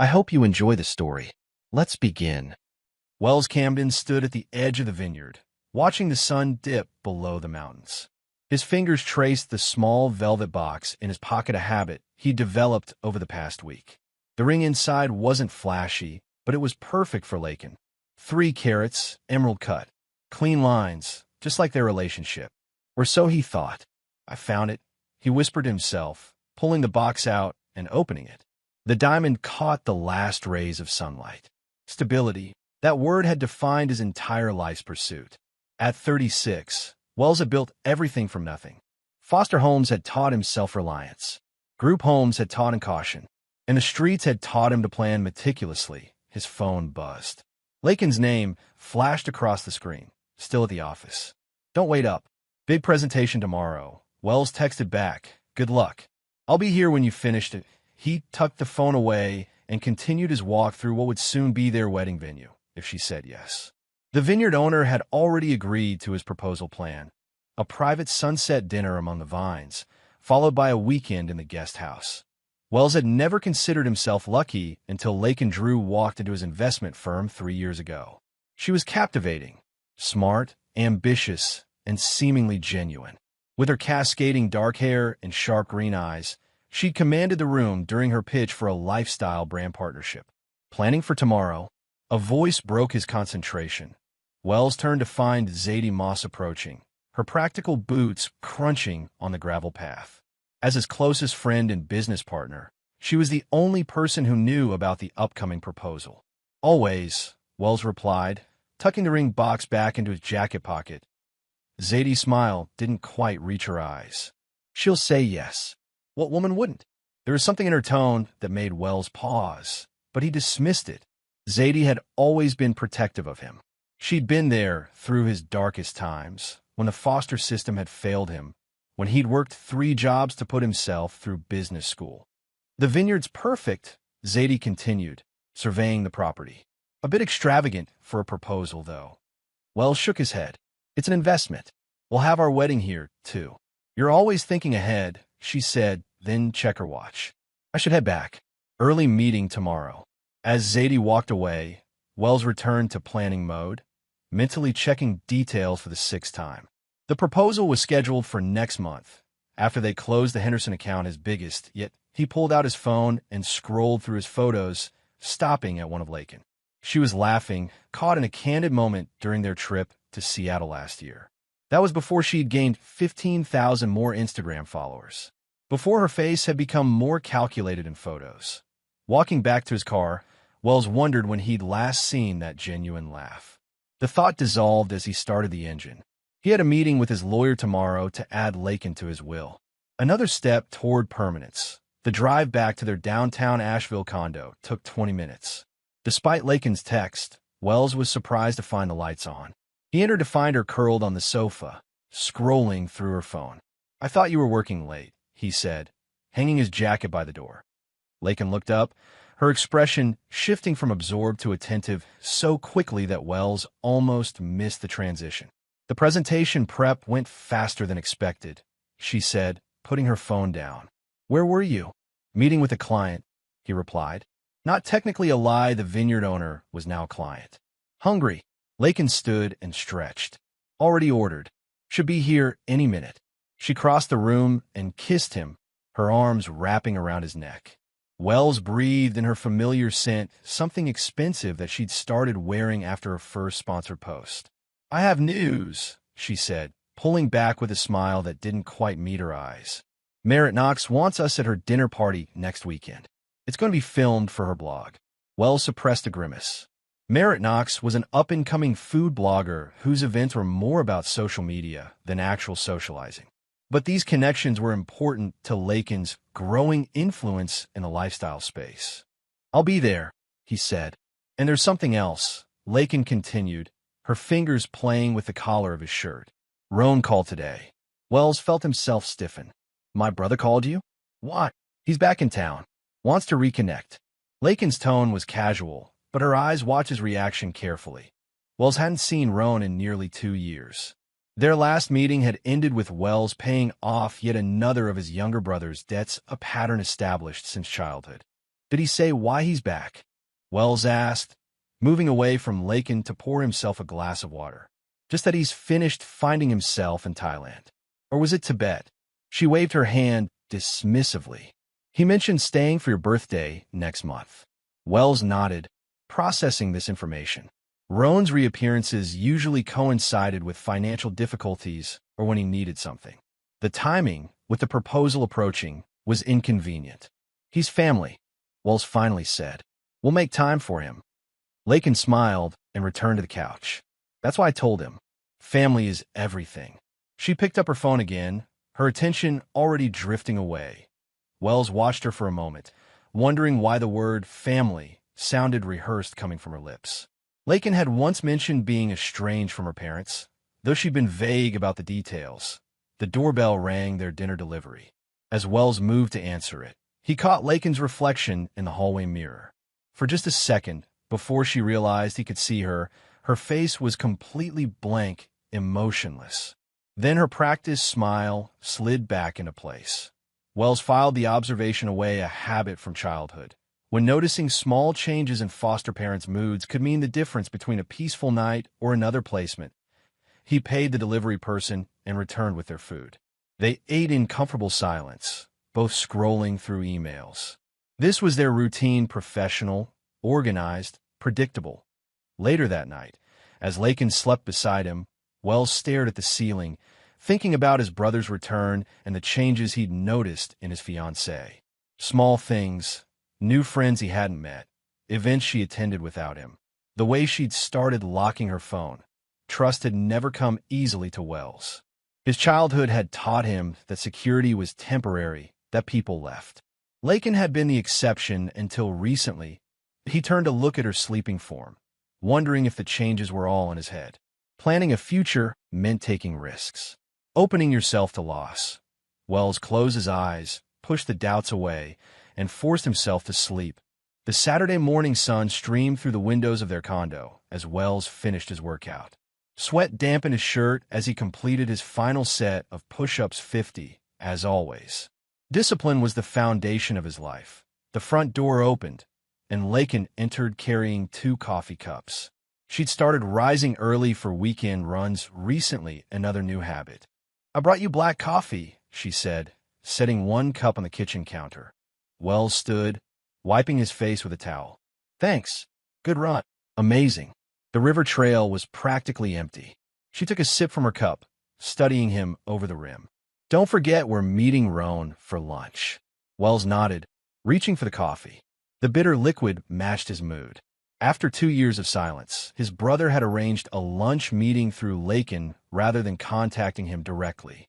I hope you enjoy the story. Let's begin. Wells Camden stood at the edge of the vineyard, watching the sun dip below the mountains. His fingers traced the small velvet box in his pocket, a habit he developed over the past week. The ring inside wasn't flashy, but it was perfect for Lakin. 3 carats, emerald cut, clean lines, just like their relationship. Or so he thought. I found it, he whispered to himself, pulling the box out and opening it. The diamond caught the last rays of sunlight. Stability, that word had defined his entire life's pursuit. At 36, Wells had built everything from nothing. Foster homes had taught him self-reliance. Group homes had taught him caution. And the streets had taught him to plan meticulously. His phone buzzed. Lakin's name flashed across the screen, still at the office. Don't wait up. Big presentation tomorrow. Wells texted back. Good luck. I'll be here when you finished it. He tucked the phone away and continued his walk through what would soon be their wedding venue, if she said yes. The vineyard owner had already agreed to his proposal plan. A private sunset dinner among the vines, followed by a weekend in the guest house. Wells had never considered himself lucky until Lakin Drew walked into his investment firm 3 years ago. She was captivating, smart, ambitious, and seemingly genuine. With her cascading dark hair and sharp green eyes, she commanded the room during her pitch for a lifestyle brand partnership. Planning for tomorrow, a voice broke his concentration. Wells turned to find Zadie Moss approaching, her practical boots crunching on the gravel path. As his closest friend and business partner, she was the only person who knew about the upcoming proposal. Always, Wells replied, tucking the ring box back into his jacket pocket. Zadie's smile didn't quite reach her eyes. She'll say yes. What woman wouldn't? There was something in her tone that made Wells pause, but he dismissed it. Zadie had always been protective of him. She'd been there through his darkest times, when the foster system had failed him, when he'd worked 3 jobs to put himself through business school. The vineyard's perfect, Zadie continued, surveying the property. A bit extravagant for a proposal, though. Wells shook his head. It's an investment. We'll have our wedding here, too. You're always thinking ahead, she said, then check her watch. I should head back. Early meeting tomorrow. As Zadie walked away, Wells returned to planning mode, mentally checking details for the 6th time. The proposal was scheduled for next month, after they closed the Henderson account, his biggest, yet he pulled out his phone and scrolled through his photos, stopping at one of Lakin. She was laughing, caught in a candid moment during their trip to Seattle last year. That was before she'd gained 15,000 more Instagram followers, before her face had become more calculated in photos. Walking back to his car, Wells wondered when he'd last seen that genuine laugh. The thought dissolved as he started the engine. He had a meeting with his lawyer tomorrow to add Lakin to his will. Another step toward permanence. The drive back to their downtown Asheville condo took 20 minutes. Despite Lakin's text, Wells was surprised to find the lights on. He entered to find her curled on the sofa, scrolling through her phone. I thought you were working late, he said, hanging his jacket by the door. Lakin looked up, her expression shifting from absorbed to attentive so quickly that Wells almost missed the transition. The presentation prep went faster than expected, she said, putting her phone down. Where were you? Meeting with a client, he replied. Not technically a lie, the vineyard owner was now a client. Hungry. Lakin stood and stretched. Already ordered. Should be here any minute. She crossed the room and kissed him, her arms wrapping around his neck. Wells breathed in her familiar scent, something expensive that she'd started wearing after her first sponsored post. I have news, she said, pulling back with a smile that didn't quite meet her eyes. Merritt Knox wants us at her dinner party next weekend. It's going to be filmed for her blog. Wells suppressed a grimace. Merritt Knox was an up-and-coming food blogger whose events were more about social media than actual socializing. But these connections were important to Lakin's growing influence in the lifestyle space. I'll be there, he said. And there's something else, Lakin continued, her fingers playing with the collar of his shirt. Roan called today. Wells felt himself stiffen. My brother called you? What? He's back in town. Wants to reconnect. Lakin's tone was casual, but her eyes watched his reaction carefully. Wells hadn't seen Roan in nearly 2 years. Their last meeting had ended with Wells paying off yet another of his younger brother's debts, a pattern established since childhood. Did he say why he's back? Wells asked, moving away from Lakin to pour himself a glass of water. Just that he's finished finding himself in Thailand. Or was it Tibet? She waved her hand dismissively. He mentioned staying for your birthday next month. Wells nodded, processing this information. Roan's reappearances usually coincided with financial difficulties or when he needed something. The timing, with the proposal approaching, was inconvenient. He's family, Wells finally said. We'll make time for him. Lakin smiled and returned to the couch. That's why I told him. Family is everything. She picked up her phone again, her attention already drifting away. Wells watched her for a moment, wondering why the word family sounded rehearsed coming from her lips. Lakin had once mentioned being estranged from her parents, though she'd been vague about the details. The doorbell rang their dinner delivery. As Wells moved to answer it, he caught Lakin's reflection in the hallway mirror. For just a second, before she realized he could see her, her face was completely blank, emotionless. Then her practiced smile slid back into place. Wells filed the observation away, a habit from childhood. When noticing small changes in foster parents' moods could mean the difference between a peaceful night or another placement, he paid the delivery person and returned with their food. They ate in comfortable silence, both scrolling through emails. This was their routine, professional, organized, predictable. Later that night, as Lakin slept beside him, Wells stared at the ceiling, thinking about his brother's return and the changes he'd noticed in his fiancée. Small things, new friends he hadn't met, events she attended without him, the way she'd started locking her phone. Trust had never come easily to Wells. His childhood had taught him that security was temporary, that people left. Lakin had been the exception until recently. He turned to look at her sleeping form, wondering if the changes were all in his head. Planning a future meant taking risks, opening yourself to loss. Wells closed his eyes, pushed the doubts away, and forced himself to sleep. The Saturday morning sun streamed through the windows of their condo as Wells finished his workout. Sweat dampened his shirt as he completed his final set of push-ups 50, as always. Discipline was the foundation of his life. The front door opened, and Lakin entered carrying 2 coffee cups. She'd started rising early for weekend runs recently, another new habit. I brought you black coffee, she said, setting 1 cup on the kitchen counter. Wells stood, wiping his face with a towel. Thanks. Good run. Amazing. The river trail was practically empty. She took a sip from her cup, studying him over the rim. Don't forget we're meeting Roan for lunch. Wells nodded, reaching for the coffee. The bitter liquid matched his mood. After 2 years of silence, his brother had arranged a lunch meeting through Lakin rather than contacting him directly.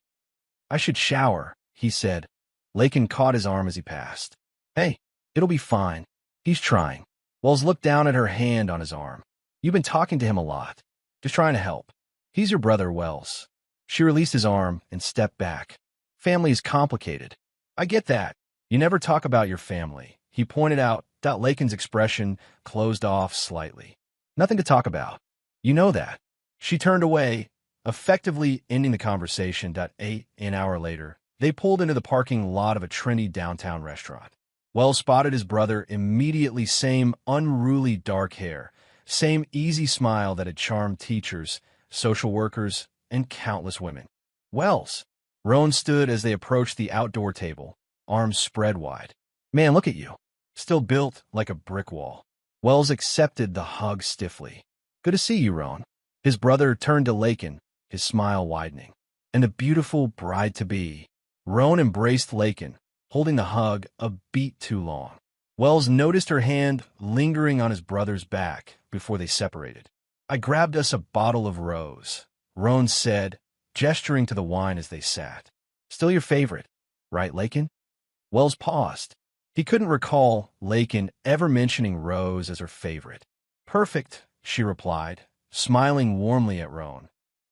I should shower, he said. Lakin caught his arm as he passed. Hey, it'll be fine. He's trying. Wells looked down at her hand on his arm. You've been talking to him a lot. Just trying to help. He's your brother, Wells. She released his arm and stepped back. Family is complicated. I get that. You never talk about your family, he pointed out. Lakin's expression closed off slightly. Nothing to talk about. You know that. She turned away, effectively ending the conversation. An hour later, they pulled into the parking lot of a trendy downtown restaurant. Wells spotted his brother immediately. Same unruly dark hair, same easy smile that had charmed teachers, social workers, and countless women. Wells. Roan stood as they approached the outdoor table, arms spread wide. Man, look at you. Still built like a brick wall. Wells accepted the hug stiffly. Good to see you, Roan. His brother turned to Lakin, his smile widening. And a beautiful bride-to-be. Roan embraced Lakin, holding the hug a beat too long. Wells noticed her hand lingering on his brother's back before they separated. I grabbed us a bottle of rose, Roan said, gesturing to the wine as they sat. Still your favorite, right, Lakin? Wells paused. He couldn't recall Lakin ever mentioning Rose as her favorite. Perfect, she replied, smiling warmly at Roan.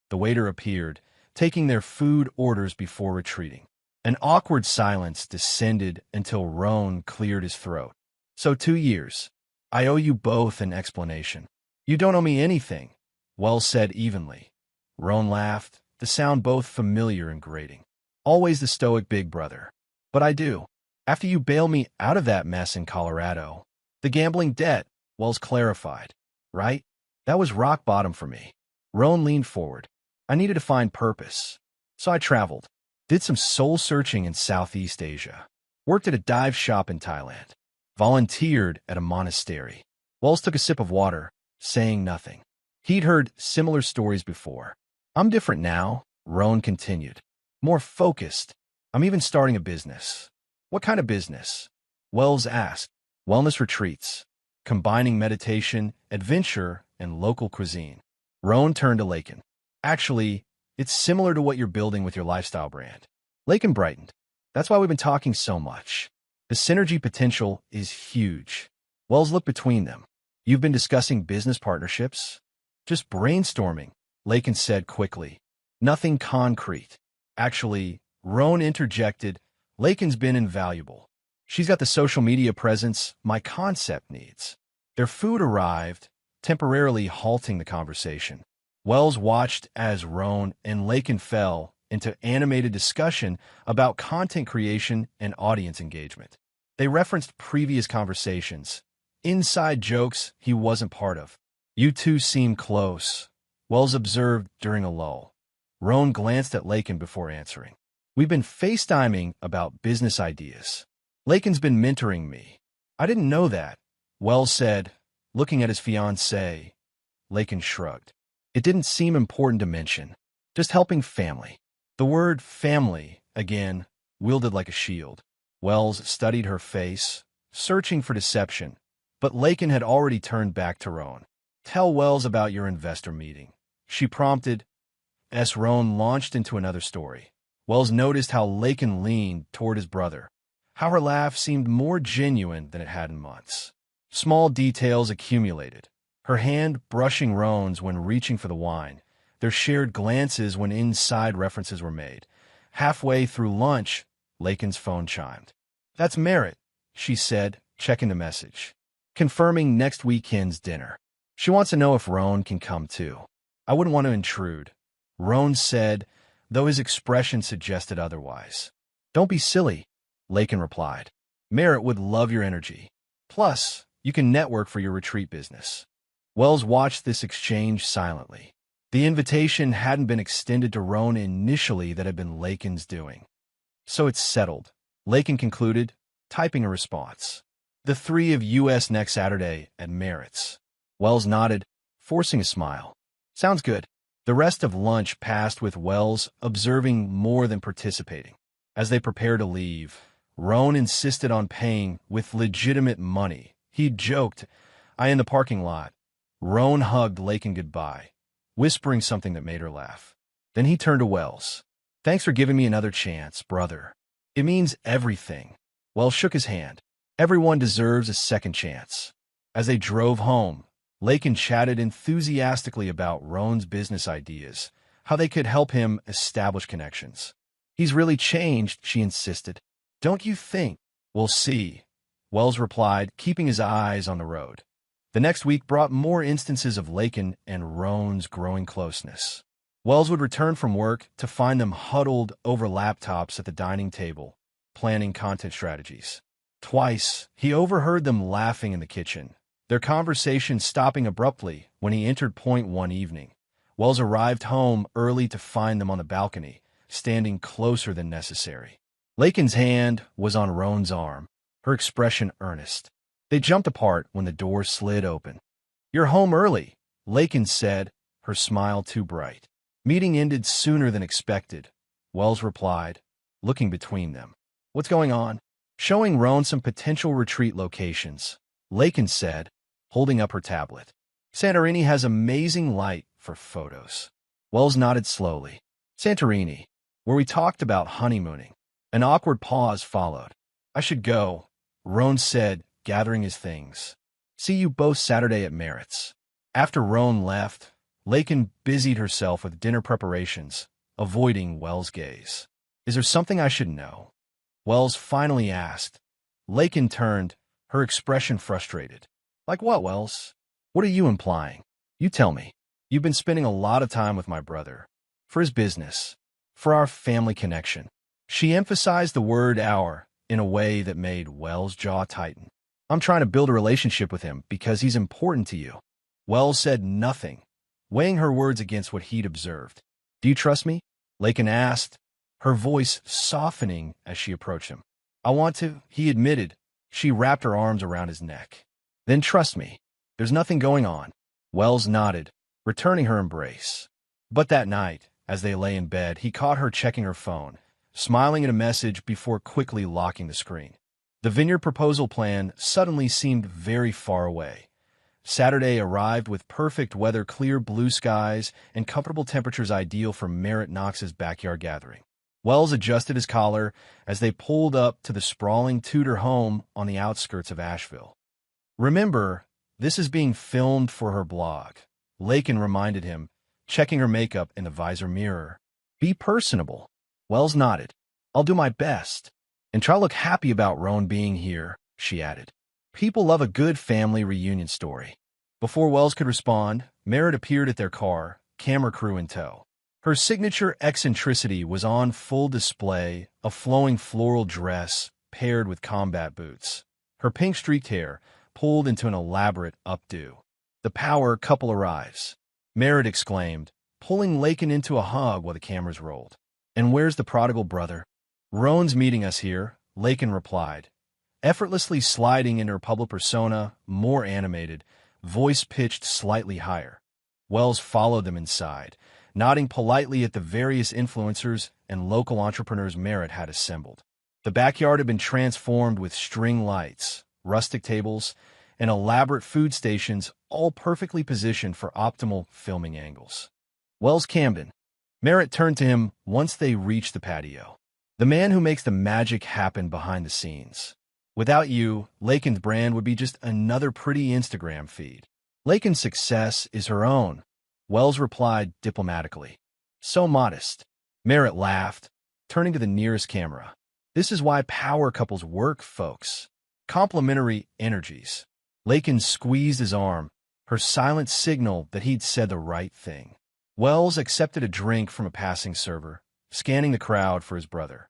The waiter appeared, taking their food orders before retreating. An awkward silence descended until Roan cleared his throat. So 2 years. I owe you both an explanation. You don't owe me anything, Wells said evenly. Roan laughed, the sound both familiar and grating. Always the stoic big brother. But I do. After you bail me out of that mess in Colorado. The gambling debt, Wells clarified. Right? That was rock bottom for me. Roan leaned forward. I needed to find purpose. So I traveled. Did some soul-searching in Southeast Asia. Worked at a dive shop in Thailand. Volunteered at a monastery. Wells took a sip of water, saying nothing. He'd heard similar stories before. I'm different now, Roan continued. More focused. I'm even starting a business. What kind of business? Wells asked. Wellness retreats, combining meditation, adventure, and local cuisine. Roan turned to Lakin. Actually, it's similar to what you're building with your lifestyle brand. Lakin brightened. That's why we've been talking so much. The synergy potential is huge. Wells looked between them. You've been discussing business partnerships? Just brainstorming, Lakin said quickly. Nothing concrete. Actually, Roan interjected, Lakin's been invaluable. She's got the social media presence my concept needs. Their food arrived, temporarily halting the conversation. Wells watched as Roan and Lakin fell into animated discussion about content creation and audience engagement. They referenced previous conversations, inside jokes he wasn't part of. You two seem close, Wells observed during a lull. Roan glanced at Lakin before answering. We've been FaceTiming about business ideas. Lakin's been mentoring me. I didn't know that, Wells said, looking at his fiancée. Lakin shrugged. It didn't seem important to mention. Just helping family. The word family, again, wielded like a shield. Wells studied her face, searching for deception, but Lakin had already turned back to Roan. Tell Wells about your investor meeting, she prompted. As Roan launched into another story. Wells noticed how Lakin leaned toward his brother, how her laugh seemed more genuine than it had in months. Small details accumulated, her hand brushing Roan's when reaching for the wine, their shared glances when inside references were made. Halfway through lunch, Lakin's phone chimed. That's Merritt, she said, checking the message. Confirming next weekend's dinner. She wants to know if Roan can come too. I wouldn't want to intrude, Roan said, though his expression suggested otherwise. Don't be silly, Lakin replied. Merritt would love your energy. Plus, you can network for your retreat business. Wells watched this exchange silently. The invitation hadn't been extended to Roan initially that had been Lakin's doing. So it's settled, Lakin concluded, typing a response. The three of U.S. next Saturday at Merritt's. Wells nodded, forcing a smile. Sounds good. The rest of lunch passed with Wells observing more than participating. As they prepared to leave, Roan insisted on paying with legitimate money. He joked, I in the parking lot. Roan hugged Lakin goodbye, whispering something that made her laugh. Then he turned to Wells. Thanks for giving me another chance, brother. It means everything. Wells shook his hand. Everyone deserves a second chance. As they drove home, Lakin chatted enthusiastically about Roan's business ideas, how they could help him establish connections. He's really changed, she insisted. Don't you think? We'll see, Wells replied, keeping his eyes on the road. The next week brought more instances of Lakin and Roan's growing closeness. Wells would return from work to find them huddled over laptops at the dining table, planning content strategies. Twice, he overheard them laughing in the kitchen, their conversation stopping abruptly when he entered point one evening. Wells arrived home early to find them on the balcony, standing closer than necessary. Lakin's hand was on Roan's arm, her expression earnest. They jumped apart when the door slid open. You're home early, Lakin said, her smile too bright. Meeting ended sooner than expected, Wells replied, looking between them. What's going on? Showing Roan some potential retreat locations, Lakin said, holding up her tablet. Santorini has amazing light for photos. Wells nodded slowly. Santorini, where we talked about honeymooning. An awkward pause followed. I should go, Roan said, gathering his things. See you both Saturday at Merritt's. After Roan left, Lakin busied herself with dinner preparations, avoiding Wells' gaze. Is there something I should know? Wells finally asked. Lakin turned, her expression frustrated. Like what, Wells? What are you implying? You tell me. You've been spending a lot of time with my brother. For his business. For our family connection. She emphasized the word our, in a way that made Wells' jaw tighten. I'm trying to build a relationship with him because he's important to you. Wells said nothing, weighing her words against what he'd observed. Do you trust me? Lakin asked, her voice softening as she approached him. I want to, he admitted. She wrapped her arms around his neck. Then trust me. There's nothing going on. Wells nodded, returning her embrace. But that night, as they lay in bed, he caught her checking her phone, smiling at a message before quickly locking the screen. The vineyard proposal plan suddenly seemed very far away. Saturday arrived with perfect weather, clear blue skies, and comfortable temperatures ideal for Merritt Knox's backyard gathering. Wells adjusted his collar as they pulled up to the sprawling Tudor home on the outskirts of Asheville. Remember, this is being filmed for her blog, Lakin reminded him, checking her makeup in the visor mirror. Be personable. Wells nodded. I'll do my best. And try to look happy about Roan being here, she added. People love a good family reunion story. Before Wells could respond, Merritt appeared at their car, camera crew in tow. Her signature eccentricity was on full display, a flowing floral dress paired with combat boots. Her pink-streaked hair pulled into an elaborate updo. The power couple arrives, Merritt exclaimed, pulling Lakin into a hug while the cameras rolled. And where's the prodigal brother? Roan's meeting us here, Lakin replied, effortlessly sliding into her public persona, more animated, voice pitched slightly higher. Wells followed them inside, nodding politely at the various influencers and local entrepreneurs Merritt had assembled. The backyard had been transformed with string lights, rustic tables, and elaborate food stations, all perfectly positioned for optimal filming angles. Wells Camden. Merritt turned to him once they reached the patio. The man who makes the magic happen behind the scenes. Without you, Lakin's brand would be just another pretty Instagram feed. Lakin's success is her own, Wells replied diplomatically. So modest. Merritt laughed, turning to the nearest camera. This is why power couples work, folks. Complementary energies. Lakin squeezed his arm, her silent signal that he'd said the right thing. Wells accepted a drink from a passing server, scanning the crowd for his brother.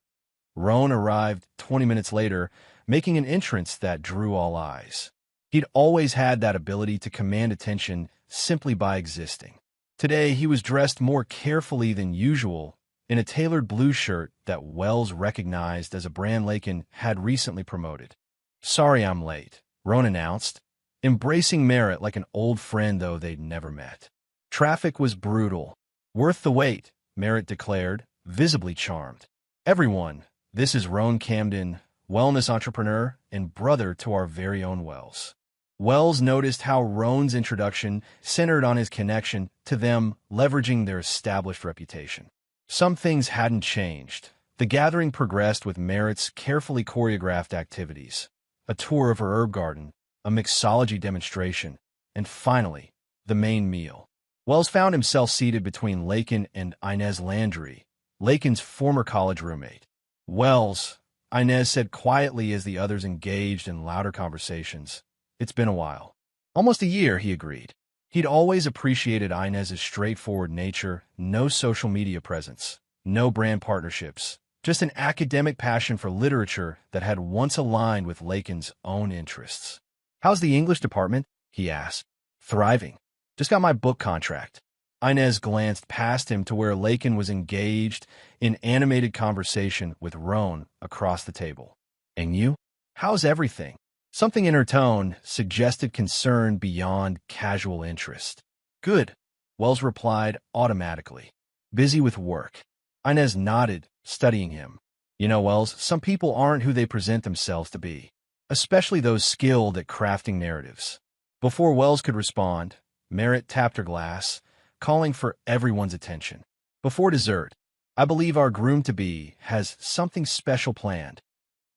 Roan arrived 20 minutes later, making an entrance that drew all eyes. He'd always had that ability to command attention simply by existing. Today, he was dressed more carefully than usual in a tailored blue shirt that Wells recognized as a brand Lakin had recently promoted. Sorry I'm late, Roan announced, embracing Merritt like an old friend though they'd never met. Traffic was brutal. Worth the wait, Merritt declared, visibly charmed. Everyone, this is Roan Camden, wellness entrepreneur and brother to our very own Wells. Wells noticed how Roan's introduction centered on his connection to them leveraging their established reputation. Some things hadn't changed. The gathering progressed with Merritt's carefully choreographed activities, a tour of her herb garden, a mixology demonstration, and finally, the main meal. Wells found himself seated between Lakin and Inez Landry, Lakin's former college roommate. Wells, Inez said quietly as the others engaged in louder conversations. It's been a while. Almost a year, he agreed. He'd always appreciated Inez's straightforward nature, no social media presence, no brand partnerships, just an academic passion for literature that had once aligned with Lakin's own interests. How's the English department? He asked. Thriving. Just got my book contract. Inez glanced past him to where Lakin was engaged in animated conversation with Roan across the table. And you? How's everything? Something in her tone suggested concern beyond casual interest. Good, Wells replied automatically. Busy with work. Inez nodded, studying him. You know, Wells, some people aren't who they present themselves to be, especially those skilled at crafting narratives. Before Wells could respond, Merritt tapped her glass, calling for everyone's attention. Before dessert, I believe our groom-to-be has something special planned.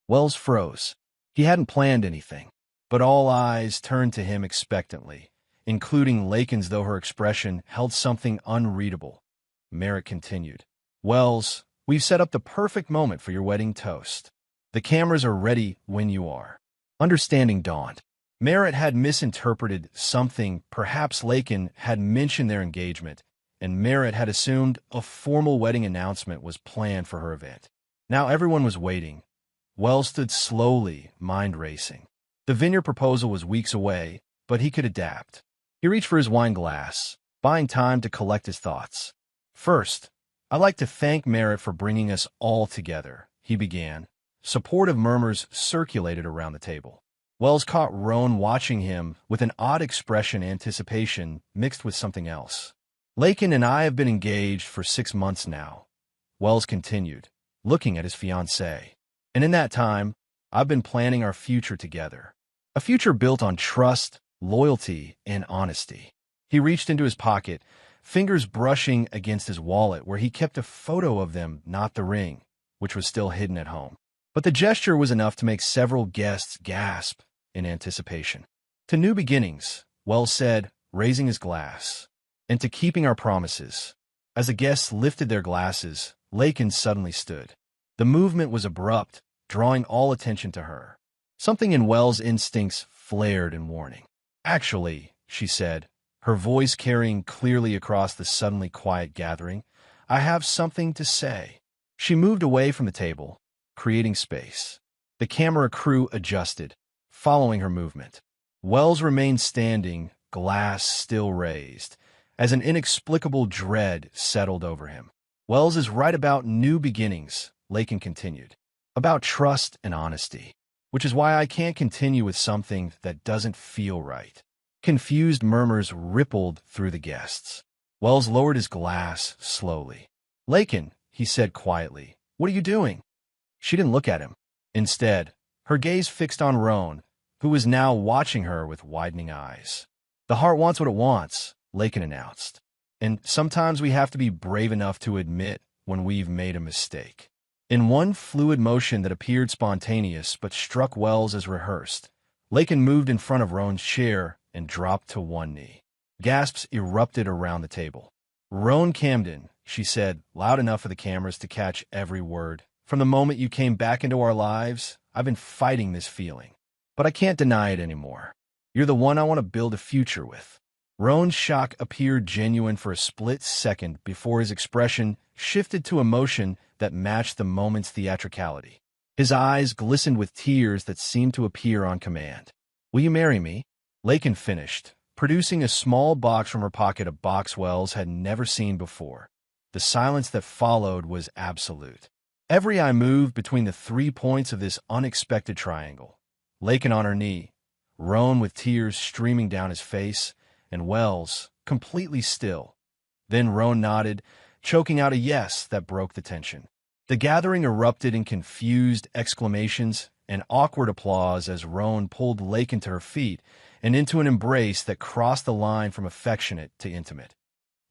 Wells froze. He hadn't planned anything, but all eyes turned to him expectantly, including Lakin's, though her expression held something unreadable. Merritt continued. Wells, we've set up the perfect moment for your wedding toast. The cameras are ready when you are. Understanding dawned. Merritt had misinterpreted something. Perhaps Lakin had mentioned their engagement, and Merritt had assumed a formal wedding announcement was planned for her event. Now everyone was waiting, Wells stood slowly, mind racing. The vineyard proposal was weeks away, but he could adapt. He reached for his wine glass, buying time to collect his thoughts. First, I'd like to thank Merritt for bringing us all together, he began. Supportive murmurs circulated around the table. Wells caught Roan watching him with an odd expression, anticipation mixed with something else. Lakin and I have been engaged for 6 months now, Wells continued, looking at his fiancée. And in that time, I've been planning our future together. A future built on trust, loyalty, and honesty. He reached into his pocket, fingers brushing against his wallet where he kept a photo of them, not the ring, which was still hidden at home. But the gesture was enough to make several guests gasp in anticipation. To new beginnings, Wells said, raising his glass. And to keeping our promises. As the guests lifted their glasses, Lakin suddenly stood. The movement was abrupt, drawing all attention to her. Something in Wells' instincts flared in warning. Actually, she said, her voice carrying clearly across the suddenly quiet gathering, I have something to say. She moved away from the table, creating space. The camera crew adjusted, following her movement. Wells remained standing, glass still raised, as an inexplicable dread settled over him. Wells is right about new beginnings, Lakin continued, about trust and honesty, which is why I can't continue with something that doesn't feel right. Confused murmurs rippled through the guests. Wells lowered his glass slowly. Lakin, he said quietly, what are you doing? She didn't look at him. Instead, her gaze fixed on Roan, who was now watching her with widening eyes. The heart wants what it wants, Lakin announced. And sometimes we have to be brave enough to admit when we've made a mistake. In one fluid motion that appeared spontaneous but struck Wells as rehearsed, Lakin moved in front of Roan's chair and dropped to one knee. Gasps erupted around the table. Roan Camden, she said, loud enough for the cameras to catch every word. From the moment you came back into our lives, I've been fighting this feeling. But I can't deny it anymore. You're the one I want to build a future with. Roan's shock appeared genuine for a split second before his expression shifted to emotion that matched the moment's theatricality. His eyes glistened with tears that seemed to appear on command. Will you marry me? Lakin finished, producing a small box from her pocket, a box Wells had never seen before. The silence that followed was absolute. Every eye moved between the 3 points of this unexpected triangle. Lakin on her knee, Roan with tears streaming down his face, and Wells, completely still. Then Roan nodded, choking out a yes that broke the tension. The gathering erupted in confused exclamations and awkward applause as Roan pulled Lakin to her feet and into an embrace that crossed the line from affectionate to intimate.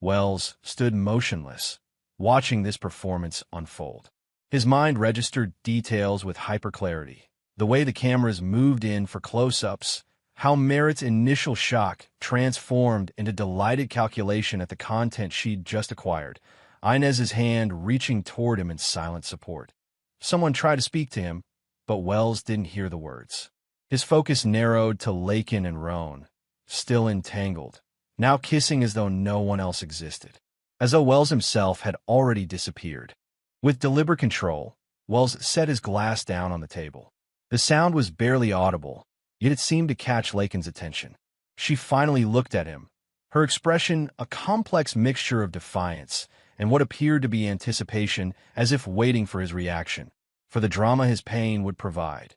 Wells stood motionless, watching this performance unfold. His mind registered details with hyperclarity. The way the cameras moved in for close-ups, how Merritt's initial shock transformed into delighted calculation at the content she'd just acquired, Inez's hand reaching toward him in silent support. Someone tried to speak to him, but Wells didn't hear the words. His focus narrowed to Lakin and Roan, still entangled, now kissing as though no one else existed, as though Wells himself had already disappeared. With deliberate control, Wells set his glass down on the table. The sound was barely audible, yet it seemed to catch Lakin's attention. She finally looked at him, her expression a complex mixture of defiance and what appeared to be anticipation, as if waiting for his reaction, for the drama his pain would provide.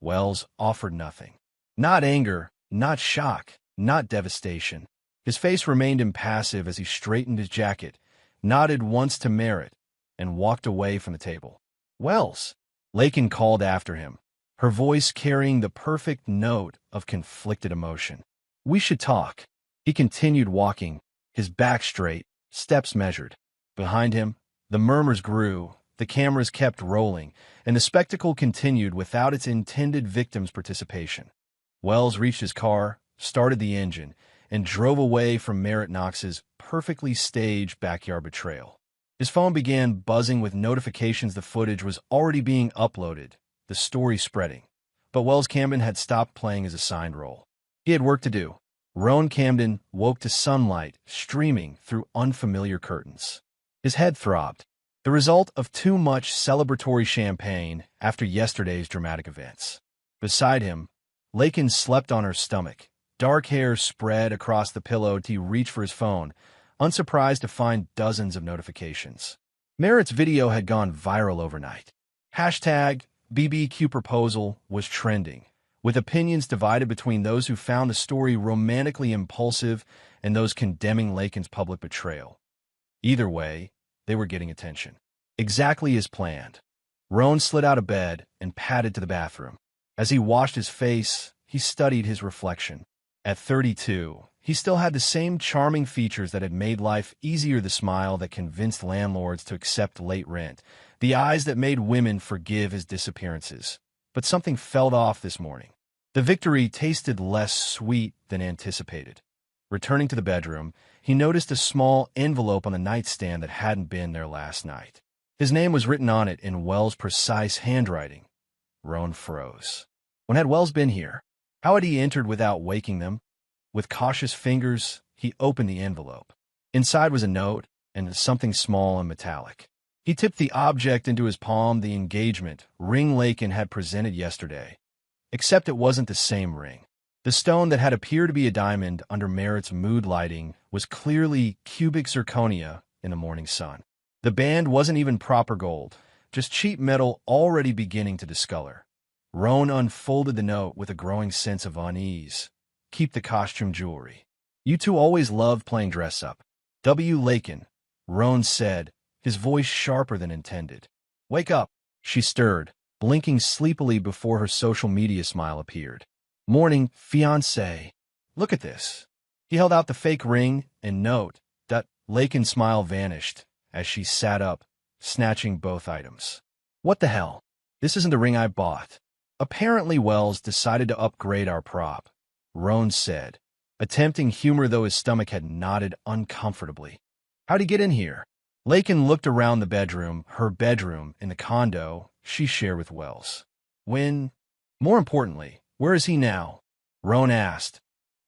Wells offered nothing. Not anger, not shock, not devastation. His face remained impassive as he straightened his jacket, nodded once to Merritt, and walked away from the table. Wells, Lakin called after him, her voice carrying the perfect note of conflicted emotion. We should talk. He continued walking, his back straight, steps measured. Behind him, the murmurs grew, the cameras kept rolling, and the spectacle continued without its intended victim's participation. Wells reached his car, started the engine, and drove away from Merritt Knox's perfectly staged backyard betrayal. His phone began buzzing with notifications the footage was already being uploaded, the story spreading. But Wells Camden had stopped playing his assigned role. He had work to do. Roan Camden woke to sunlight streaming through unfamiliar curtains. His head throbbed. the result of too much celebratory champagne after yesterday's dramatic events. Beside him, Lakin slept on her stomach, dark hair spread across the pillow as he reached for his phone, unsurprised to find dozens of notifications. Merritt's video had gone viral overnight. Hashtag BBQ proposal was trending, with opinions divided between those who found the story romantically impulsive and those condemning Lakin's public betrayal. Either way, they were getting attention. Exactly as planned. Roan slid out of bed and padded to the bathroom. As he washed his face, he studied his reflection. At 32, he still had the same charming features that had made life easier, the smile that convinced landlords to accept late rent, the eyes that made women forgive his disappearances. But something fell off this morning. The victory tasted less sweet than anticipated. Returning to the bedroom, he noticed a small envelope on the nightstand that hadn't been there last night. His name was written on it in Wells' precise handwriting. Roan froze. When had Wells been here? How had he entered without waking them? With cautious fingers, he opened the envelope. Inside was a note and something small and metallic. He tipped the object into his palm, the engagement ring Lakin had presented yesterday. Except it wasn't the same ring. The stone that had appeared to be a diamond under Merritt's mood lighting was clearly cubic zirconia in the morning sun. The band wasn't even proper gold, just cheap metal already beginning to discolor. Roan unfolded the note with a growing sense of unease. Keep the costume jewelry. You two always loved playing dress-up. W. Lakin, Roan said, his voice sharper than intended. Wake up, she stirred, blinking sleepily before her social media smile appeared. Morning, fiancé. Look at this. He held out the fake ring and note. Lakin's smile vanished as she sat up, snatching both items. What the hell? This isn't the ring I bought. Apparently Wells decided to upgrade our prop, Roan said, attempting humor though his stomach had knotted uncomfortably. How'd he get in here? Lakin looked around the bedroom, her bedroom in the condo she shared with Wells. More importantly, where is he now? Roan asked.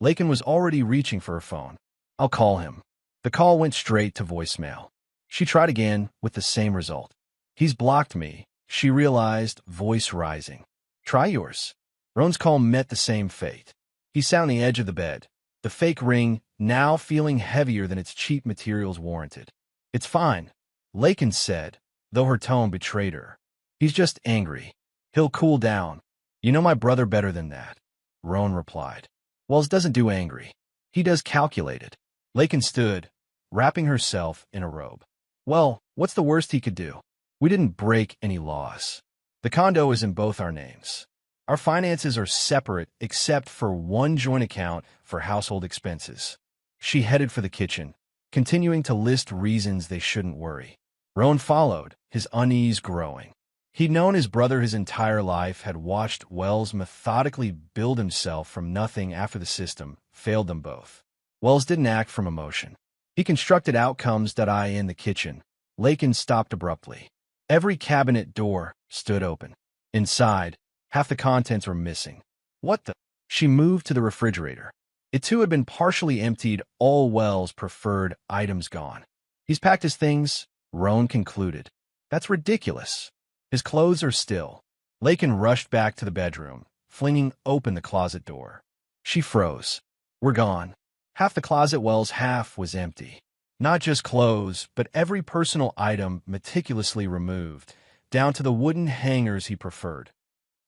Lakin was already reaching for her phone. I'll call him. The call went straight to voicemail. She tried again with the same result. He's blocked me, she realized, voice rising. Try yours. Roan's call met the same fate. He sat on the edge of the bed, the fake ring now feeling heavier than its cheap materials warranted. It's fine, Lakin said, though her tone betrayed her. He's just angry. He'll cool down. You know my brother better than that, Roan replied. Wells doesn't do angry. He does calculated. Lakin stood, wrapping herself in a robe. Well, what's the worst he could do? We didn't break any laws. The condo is in both our names. Our finances are separate except for one joint account for household expenses. She headed for the kitchen, continuing to list reasons they shouldn't worry. Roan followed, his unease growing. He'd known his brother his entire life, had watched Wells methodically build himself from nothing after the system failed them both. Wells didn't act from emotion. He constructed outcomes. In the kitchen, Lakin stopped abruptly. Every cabinet door stood open. Inside, half the contents were missing. What the? She moved to the refrigerator. It too had been partially emptied, all Wells' preferred items gone. He's packed his things, Roan concluded. That's ridiculous. His clothes are still. Lakin rushed back to the bedroom, flinging open the closet door. She froze. We're gone. Half the closet, Wells' half, was empty. Not just clothes, but every personal item meticulously removed, down to the wooden hangers he preferred.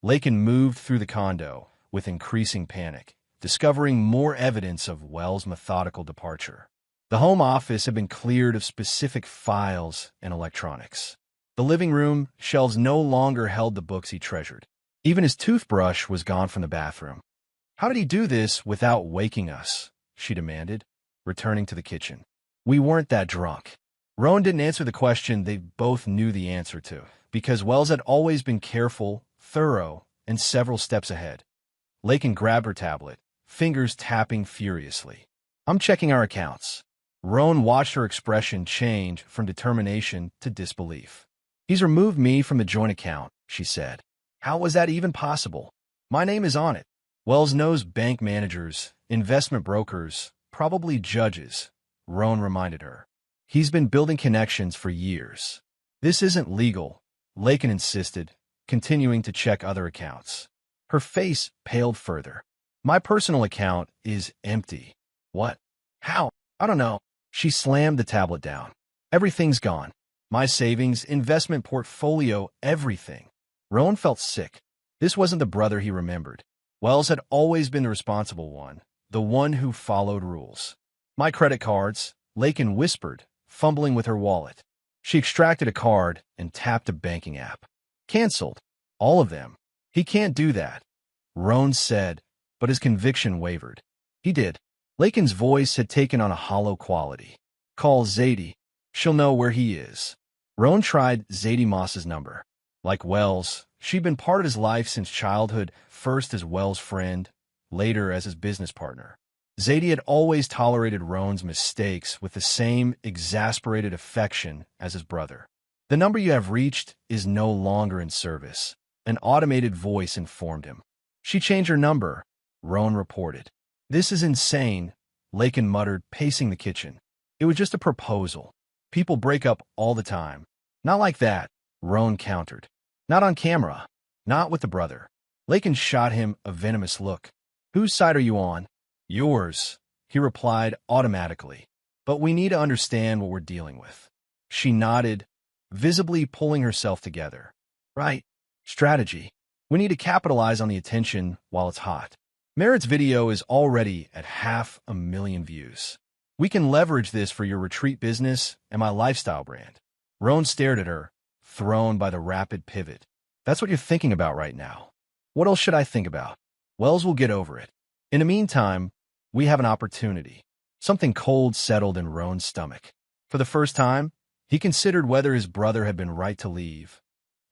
Lakin moved through the condo with increasing panic, discovering more evidence of Wells' methodical departure. The home office had been cleared of specific files and electronics. The living room shelves no longer held the books he treasured. Even his toothbrush was gone from the bathroom. How did he do this without waking us? She demanded, returning to the kitchen. We weren't that drunk. Roan didn't answer the question they both knew the answer to, because Wells had always been careful, thorough, and several steps ahead. Lakin grabbed her tablet, fingers tapping furiously. I'm checking our accounts. Roan watched her expression change from determination to disbelief. He's removed me from the joint account, she said. How was that even possible? My name is on it. Wells knows bank managers, investment brokers, probably judges, Roan reminded her. He's been building connections for years. This isn't legal, Lakin insisted, continuing to check other accounts. Her face paled further. My personal account is empty. What? How? I don't know. She slammed the tablet down. Everything's gone. My savings, investment portfolio, everything. Rowan felt sick. This wasn't the brother he remembered. Wells had always been the responsible one, the one who followed rules. My credit cards, Lakin whispered, fumbling with her wallet. She extracted a card and tapped a banking app. Cancelled. All of them. He can't do that, Rowan said, but his conviction wavered. He did. Lakin's voice had taken on a hollow quality. Call Zadie. She'll know where he is. Rowan tried Zadie Moss's number. Like Wells, she'd been part of his life since childhood, first as Wells' friend, later as his business partner. Zadie had always tolerated Rowan's mistakes with the same exasperated affection as his brother. The number you have reached is no longer in service, an automated voice informed him. She changed her number, Rowan reported. This is insane, Lakin muttered, pacing the kitchen. It was just a proposal. People break up all the time. Not like that, Rowan countered. Not on camera. Not with the brother. Lakin shot him a venomous look. Whose side are you on? Yours, he replied automatically. But we need to understand what we're dealing with. She nodded, visibly pulling herself together. Right. Strategy. We need to capitalize on the attention while it's hot. Merritt's video is already at 500,000 views. We can leverage this for your retreat business and my lifestyle brand. Rowan stared at her, thrown by the rapid pivot. That's what you're thinking about right now. What else should I think about? Wells will get over it. In the meantime, we have an opportunity. Something cold settled in Rowan's stomach. For the first time, he considered whether his brother had been right to leave.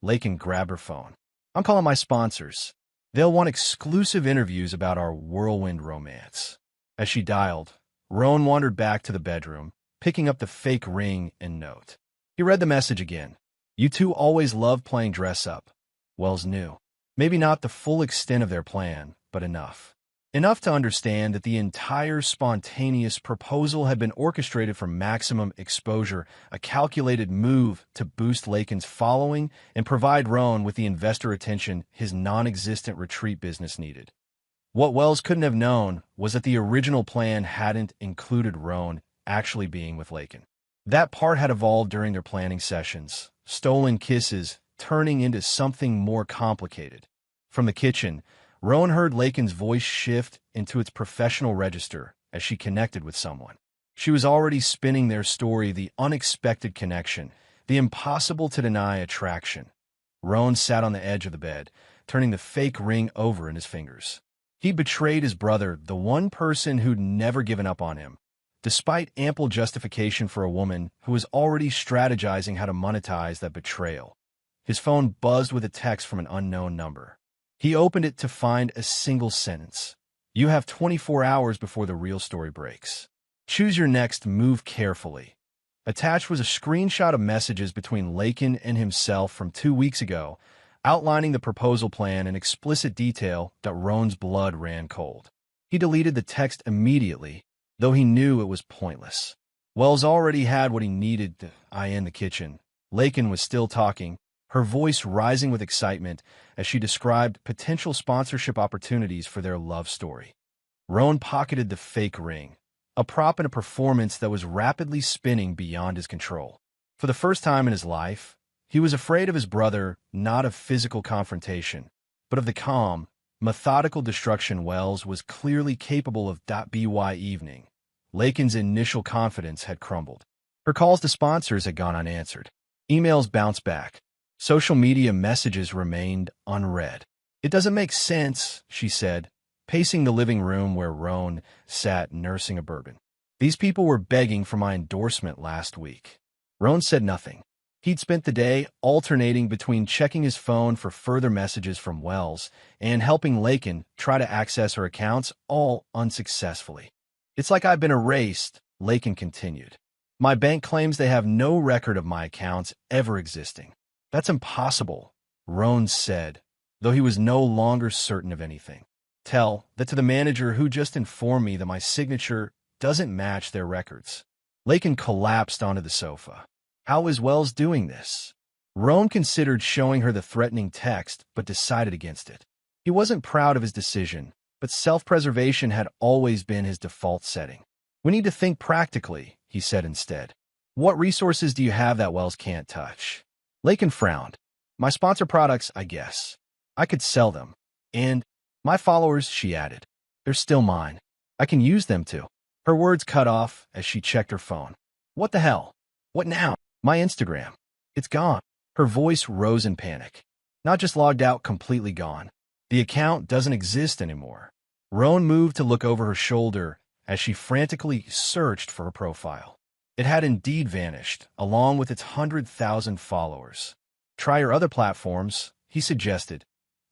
Lakin grabbed her phone. I'm calling my sponsors. They'll want exclusive interviews about our whirlwind romance. As she dialed, Rowan wandered back to the bedroom, picking up the fake ring and note. He read the message again. You two always loved playing dress-up. Wells knew. Maybe not the full extent of their plan, but enough. Enough to understand that the entire spontaneous proposal had been orchestrated for maximum exposure, a calculated move to boost Lakin's following and provide Rowan with the investor attention his non-existent retreat business needed. What Wells couldn't have known was that the original plan hadn't included Rowan actually being with Lakin. That part had evolved during their planning sessions, stolen kisses turning into something more complicated. From the kitchen, Rowan heard Lakin's voice shift into its professional register as she connected with someone. She was already spinning their story, the unexpected connection, the impossible-to-deny attraction. Rowan sat on the edge of the bed, turning the fake ring over in his fingers. He betrayed his brother, the one person who'd never given up on him, despite ample justification for a woman who was already strategizing how to monetize that betrayal. His phone buzzed with a text from an unknown number. He opened it to find a single sentence. You have 24 hours before the real story breaks. Choose your next move carefully. Attached was a screenshot of messages between Lakin and himself from 2 weeks ago, outlining the proposal plan in explicit detail that Rowan's blood ran cold. He deleted the text immediately, though he knew it was pointless. Wells already had what he needed to in the kitchen. Lakin was still talking, her voice rising with excitement as she described potential sponsorship opportunities for their love story. Rowan pocketed the fake ring, a prop in a performance that was rapidly spinning beyond his control. For the first time in his life, he was afraid of his brother, not of physical confrontation, but of the calm, methodical destruction Wells was clearly capable of. By evening, Lakin's initial confidence had crumbled. Her calls to sponsors had gone unanswered. Emails bounced back. Social media messages remained unread. It doesn't make sense, she said, pacing the living room where Rowan sat nursing a bourbon. These people were begging for my endorsement last week. Rowan said nothing. He'd spent the day alternating between checking his phone for further messages from Wells and helping Lakin try to access her accounts, all unsuccessfully. It's like I've been erased, Lakin continued. My bank claims they have no record of my accounts ever existing. That's impossible, Rowan said, though he was no longer certain of anything. Tell that to the manager who just informed me that my signature doesn't match their records. Lakin collapsed onto the sofa. How is Wells doing this? Roan considered showing her the threatening text, but decided against it. He wasn't proud of his decision, but self-preservation had always been his default setting. "We need to think practically," he said instead. "What resources do you have that Wells can't touch?" Lakin frowned. "My sponsor products, I guess. I could sell them. And my followers," she added. "They're still mine. I can use them too." Her words cut off as she checked her phone. "What the hell? What now? My Instagram. It's gone." Her voice rose in panic. "Not just logged out, completely gone. The account doesn't exist anymore." Roan moved to look over her shoulder as she frantically searched for her profile. It had indeed vanished, along with its 100,000 followers. "Try your other platforms," he suggested.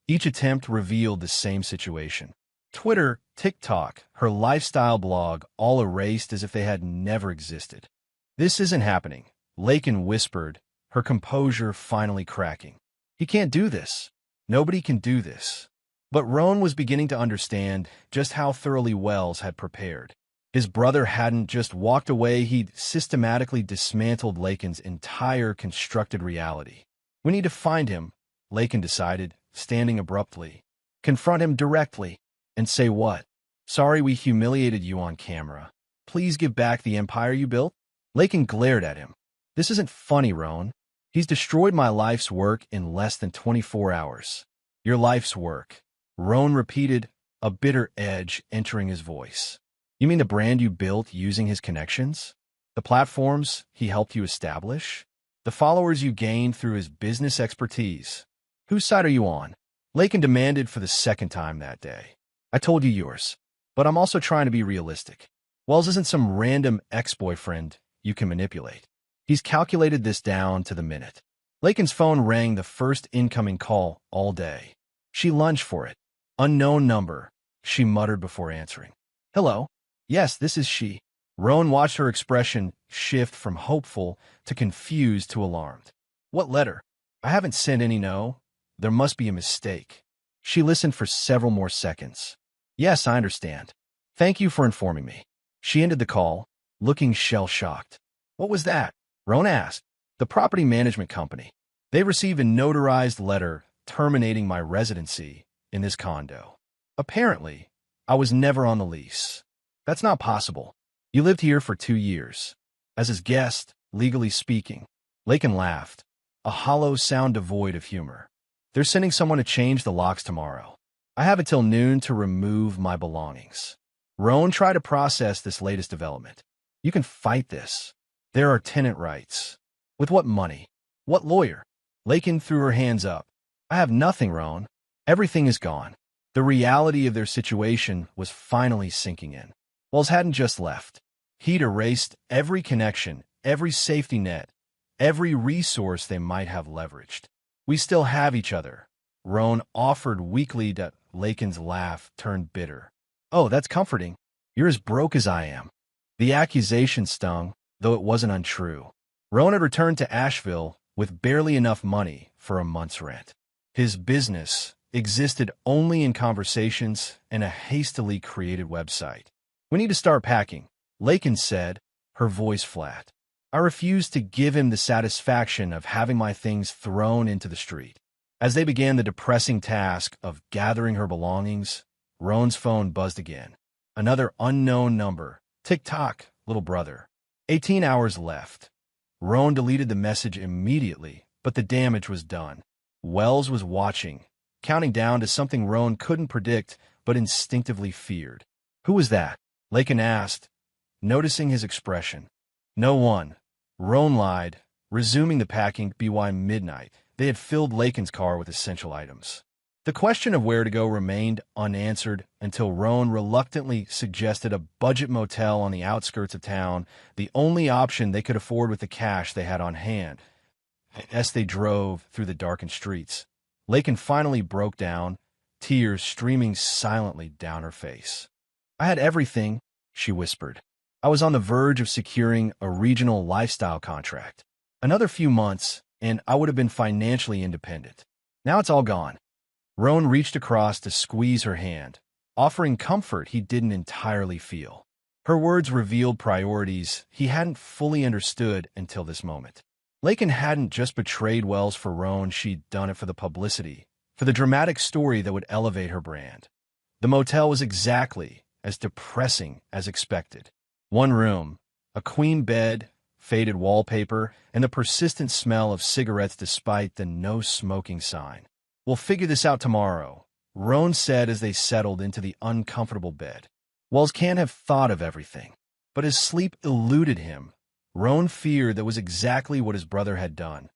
Each attempt revealed the same situation. Twitter, TikTok, her lifestyle blog, all erased as if they had never existed. "This isn't happening," Lakin whispered, her composure finally cracking. "He can't do this. Nobody can do this." But Roan was beginning to understand just how thoroughly Wells had prepared. His brother hadn't just walked away, he'd systematically dismantled Lakin's entire constructed reality. "We need to find him," Lakin decided, standing abruptly. "Confront him directly." "And say what?" "Sorry we humiliated you on camera. Please give back the empire you built?" Lakin glared at him. "This isn't funny, Roan. He's destroyed my life's work in less than 24 hours. "Your life's work," Roan repeated, a bitter edge entering his voice. "You mean the brand you built using his connections? The platforms he helped you establish? The followers you gained through his business expertise? Whose side are you on?" Lakin demanded for the second time that day. "I told you yours, but I'm also trying to be realistic. Wells isn't some random ex-boyfriend you can manipulate. He's calculated this down to the minute." Lakin's phone rang, the first incoming call all day. She lunged for it. "Unknown number," she muttered before answering. "Hello? Yes, this is she." Roan watched her expression shift from hopeful to confused to alarmed. "What letter? I haven't sent any. No. There must be a mistake." She listened for several more seconds. "Yes, I understand. Thank you for informing me." She ended the call, looking shell-shocked. "What was that?" Roan asked. "The property management company. They received a notarized letter terminating my residency in this condo. Apparently, I was never on the lease." "That's not possible. You lived here for 2 years. As his guest, legally speaking." Lakin laughed, a hollow sound devoid of humor. "They're sending someone to change the locks tomorrow. I have until noon to remove my belongings." Roan tried to process this latest development. "You can fight this. There are tenant rights." "With what money? What lawyer?" Lakin threw her hands up. "I have nothing, Roan. Everything is gone." The reality of their situation was finally sinking in. Wells hadn't just left. He'd erased every connection, every safety net, every resource they might have leveraged. "We still have each other," Roan offered weakly. Lakin's laugh turned bitter. "Oh, that's comforting. You're as broke as I am." The accusation stung, though it wasn't untrue. Roan had returned to Asheville with barely enough money for a month's rent. His business existed only in conversations and a hastily created website. "We need to start packing," Lakin said, her voice flat. I refused to give him the satisfaction of having my things thrown into the street. As they began the depressing task of gathering her belongings, Roan's phone buzzed again. Another unknown number. "Tick-tock, little brother. 18 hours left." Roan deleted the message immediately, but the damage was done. Wells was watching, counting down to something Roan couldn't predict but instinctively feared. "Who was that?" Lakin asked, noticing his expression. "No one." Roan lied, resuming the packing. By midnight, they had filled Lakin's car with essential items. The question of where to go remained unanswered until Roan reluctantly suggested a budget motel on the outskirts of town, the only option they could afford with the cash they had on hand. As they drove through the darkened streets, Lakin finally broke down, tears streaming silently down her face. "I had everything," she whispered. "I was on the verge of securing a regional lifestyle contract. Another few months, and I would have been financially independent. Now it's all gone." Roan reached across to squeeze her hand, offering comfort he didn't entirely feel. Her words revealed priorities he hadn't fully understood until this moment. Lakin hadn't just betrayed Wells for Roan, she'd done it for the publicity, for the dramatic story that would elevate her brand. The motel was exactly as depressing as expected. One room, a queen bed, faded wallpaper, and the persistent smell of cigarettes despite the no-smoking sign. "We'll figure this out tomorrow," Roan said as they settled into the uncomfortable bed. Wells can't have thought of everything, but his sleep eluded him. Roan feared that was exactly what his brother had done.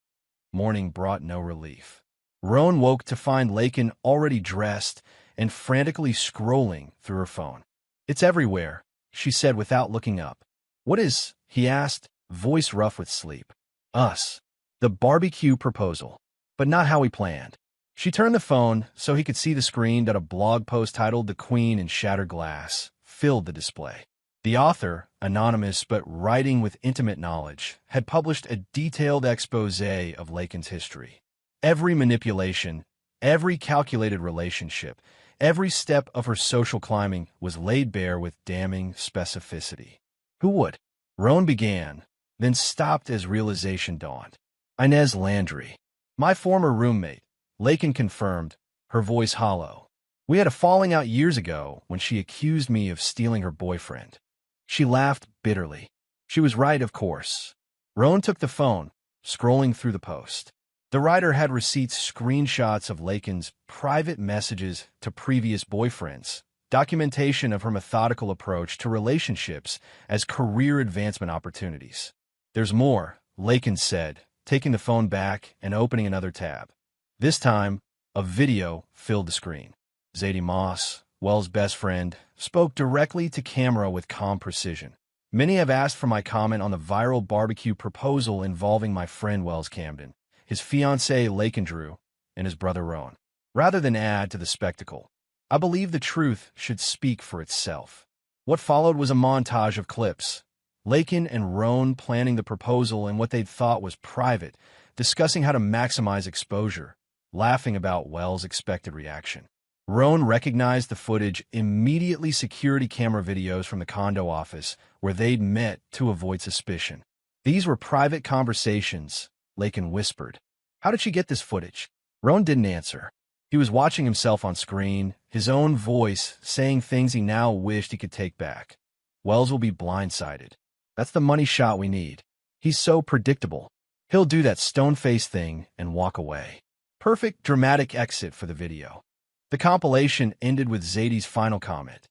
Morning brought no relief. Roan woke to find Lakin already dressed and frantically scrolling through her phone. "It's everywhere," she said without looking up. "What is?" he asked, voice rough with sleep. "Us. The BBQ proposal. But not how we planned." She turned the phone so he could see the screen that a blog post titled "The Queen in Shattered Glass" filled the display. The author, anonymous but writing with intimate knowledge, had published a detailed expose of Lakin's history. Every manipulation, every calculated relationship, every step of her social climbing was laid bare with damning specificity. "Who would?" Roan began, then stopped as realization dawned. "Inez Landry. My former roommate," Lakin confirmed, her voice hollow. "We had a falling out years ago when she accused me of stealing her boyfriend." She laughed bitterly. She was right, of course. Roan took the phone, scrolling through the post. The writer had receipts, screenshots of Lakin's private messages to previous boyfriends, documentation of her methodical approach to relationships as career advancement opportunities. "There's more," Lakin said, taking the phone back and opening another tab. This time, a video filled the screen. Zadie Moss, Wells' best friend, spoke directly to camera with calm precision. "Many have asked for my comment on the viral barbecue proposal involving my friend Wells Camden, his fiancée Lakin Drew, and his brother Roan. Rather than add to the spectacle, I believe the truth should speak for itself." What followed was a montage of clips. Lakin and Roan planning the proposal and what they'd thought was private, discussing how to maximize exposure, laughing about Wells' expected reaction. Roan recognized the footage, immediately security camera videos from the condo office where they'd met to avoid suspicion. "These were private conversations," Lakin whispered. "How did she get this footage?" Roan didn't answer. He was watching himself on screen, his own voice saying things he now wished he could take back. "Wells will be blindsided. That's the money shot we need. He's so predictable. He'll do that stone-faced thing and walk away." Perfect dramatic exit for the video. The compilation ended with Zadie's final comment.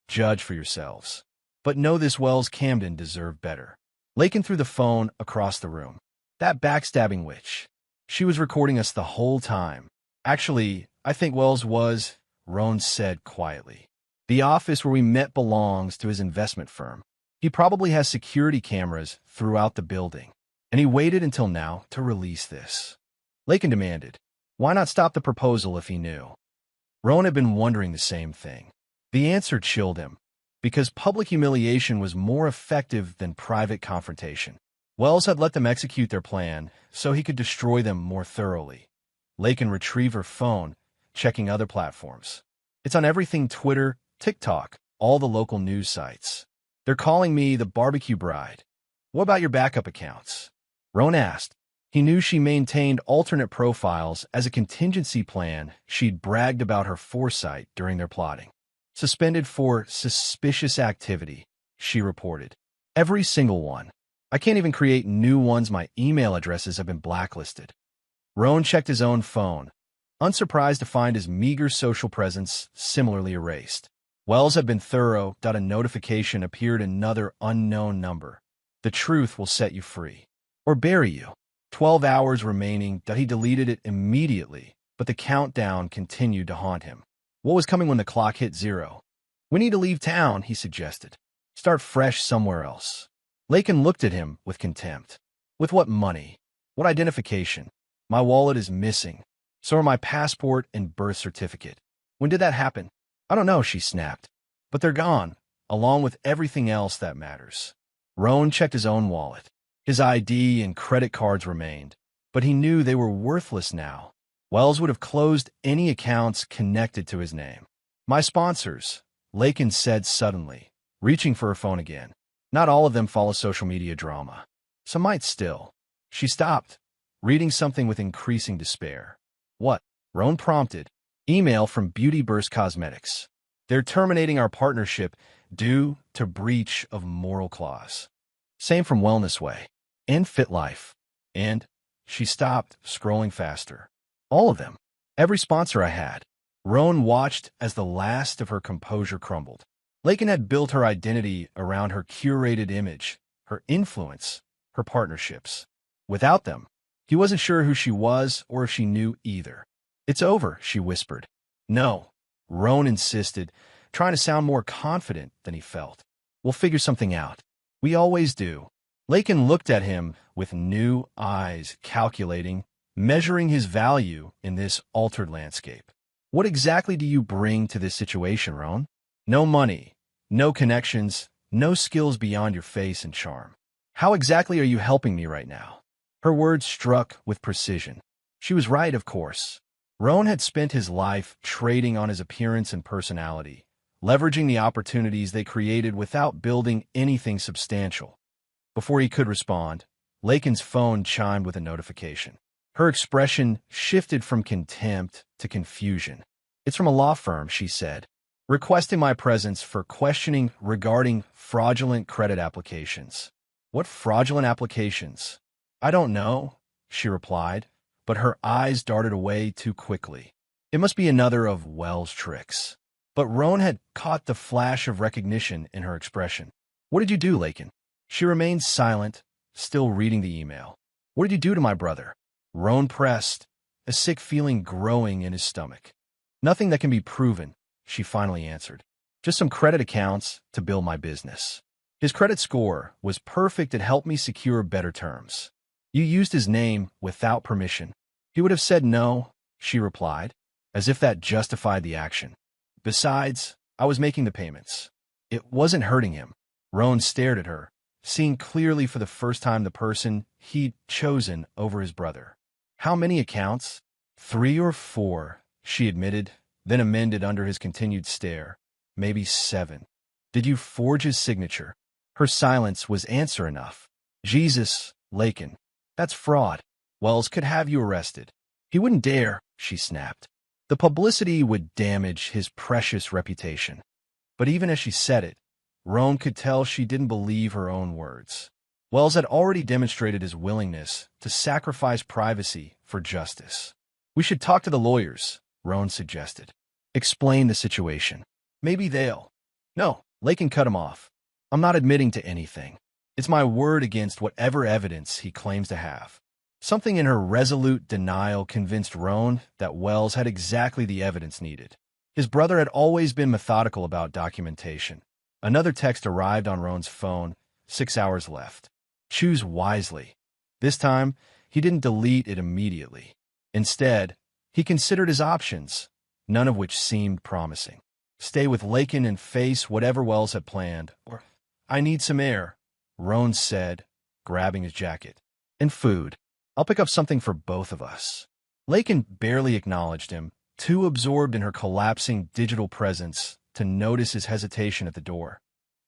"Judge for yourselves. But know this, Wells Camden deserved better." Lakin threw the phone across the room. "That backstabbing witch. She was recording us the whole time." "Actually, I think Wells was," Roan said quietly. "The office where we met belongs to his investment firm. He probably has security cameras throughout the building. And he waited until now to release this." Lakin demanded, "Why not stop the proposal if he knew?" Roan had been wondering the same thing. The answer chilled him. Because public humiliation was more effective than private confrontation. Wells had let them execute their plan so he could destroy them more thoroughly. Lakin retrieved her phone, checking other platforms. "It's on everything: Twitter, TikTok, all the local news sites. They're calling me the barbecue bride. What about your backup accounts?" Roan asked. He knew she maintained alternate profiles as a contingency plan. She'd bragged about her foresight during their plotting. "Suspended for suspicious activity," she reported. "Every single one. I can't even create new ones. My email addresses have been blacklisted." Roan checked his own phone, unsurprised to find his meager social presence similarly erased. Wells had been thorough. A notification appeared, another unknown number. "The truth will set you free. Or bury you." 12 hours remaining. He deleted it immediately, but the countdown continued to haunt him. What was coming when the clock hit 0? "We need to leave town," he suggested. "Start fresh somewhere else." Lakin looked at him with contempt. "With what money? What identification? My wallet is missing. So are my passport and birth certificate. When did that happen?" "I don't know," she snapped. "But they're gone, along with everything else that matters." Roan checked his own wallet. His ID and credit cards remained, but he knew they were worthless now. Wells would have closed any accounts connected to his name. "My sponsors," Lakin said suddenly, reaching for her phone again. "Not all of them follow social media drama. Some might still." She stopped, reading something with increasing despair. What? Roan prompted. Email from Beauty Burst Cosmetics. They're terminating our partnership due to breach of moral clause. Same from Wellness Way and Fit Life. And she stopped, scrolling faster. All of them. Every sponsor I had. Roan watched as the last of her composure crumbled. Lakin had built her identity around her curated image, her influence, her partnerships. Without them, he wasn't sure who she was or if she knew either. It's over, she whispered. No, Roan insisted, trying to sound more confident than he felt. We'll figure something out. We always do. Lakin looked at him with new eyes, calculating, measuring his value in this altered landscape. What exactly do you bring to this situation, Roan? No money, no connections, no skills beyond your face and charm. How exactly are you helping me right now? Her words struck with precision. She was right, of course. Roan had spent his life trading on his appearance and personality, leveraging the opportunities they created without building anything substantial. Before he could respond, Lakin's phone chimed with a notification. Her expression shifted from contempt to confusion. It's from a law firm, she said, requesting my presence for questioning regarding fraudulent credit applications. What fraudulent applications? I don't know, she replied, but her eyes darted away too quickly. It must be another of Wells' tricks. But Roan had caught the flash of recognition in her expression. What did you do, Lakin? She remained silent, still reading the email. What did you do to my brother? Roan pressed, a sick feeling growing in his stomach. Nothing that can be proven, she finally answered. Just some credit accounts to build my business. His credit score was perfect and helped me secure better terms. You used his name without permission. He would have said no, she replied, as if that justified the action. Besides, I was making the payments. It wasn't hurting him. Roan stared at her, seeing clearly for the first time the person he'd chosen over his brother. How many accounts? 3 or 4, she admitted, then amended under his continued stare. Maybe 7. Did you forge his signature? Her silence was answer enough. Jesus, Lakin. That's fraud. Wells could have you arrested. He wouldn't dare, she snapped. The publicity would damage his precious reputation. But even as she said it, Roan could tell she didn't believe her own words. Wells had already demonstrated his willingness to sacrifice privacy for justice. We should talk to the lawyers, Roan suggested. Explain the situation. Maybe they'll. No, Lakin cut him off. I'm not admitting to anything. It's my word against whatever evidence he claims to have. Something in her resolute denial convinced Roan that Wells had exactly the evidence needed. His brother had always been methodical about documentation. Another text arrived on Roan's phone, 6 hours left. Choose wisely. This time, he didn't delete it immediately. Instead, he considered his options, none of which seemed promising. Stay with Lakin and face whatever Wells had planned, or I need some air, Roan said, grabbing his jacket. And food. I'll pick up something for both of us. Lakin barely acknowledged him, too absorbed in her collapsing digital presence to notice his hesitation at the door.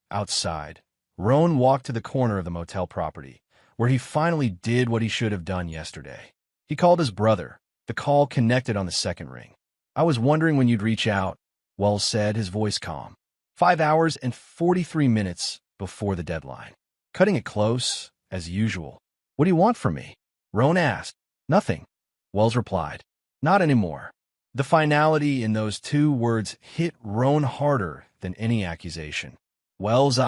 Outside, Roan walked to the corner of the motel property, where he finally did what he should have done yesterday. He called his brother. The call connected on the second ring. I was wondering when you'd reach out, Wells said, his voice calm. 5 hours and 43 minutes before the deadline. Cutting it close, as usual. What do you want from me? Roan asked. Nothing, Wells replied. Not anymore. The finality in those 2 words hit Roan harder than any accusation. Wells,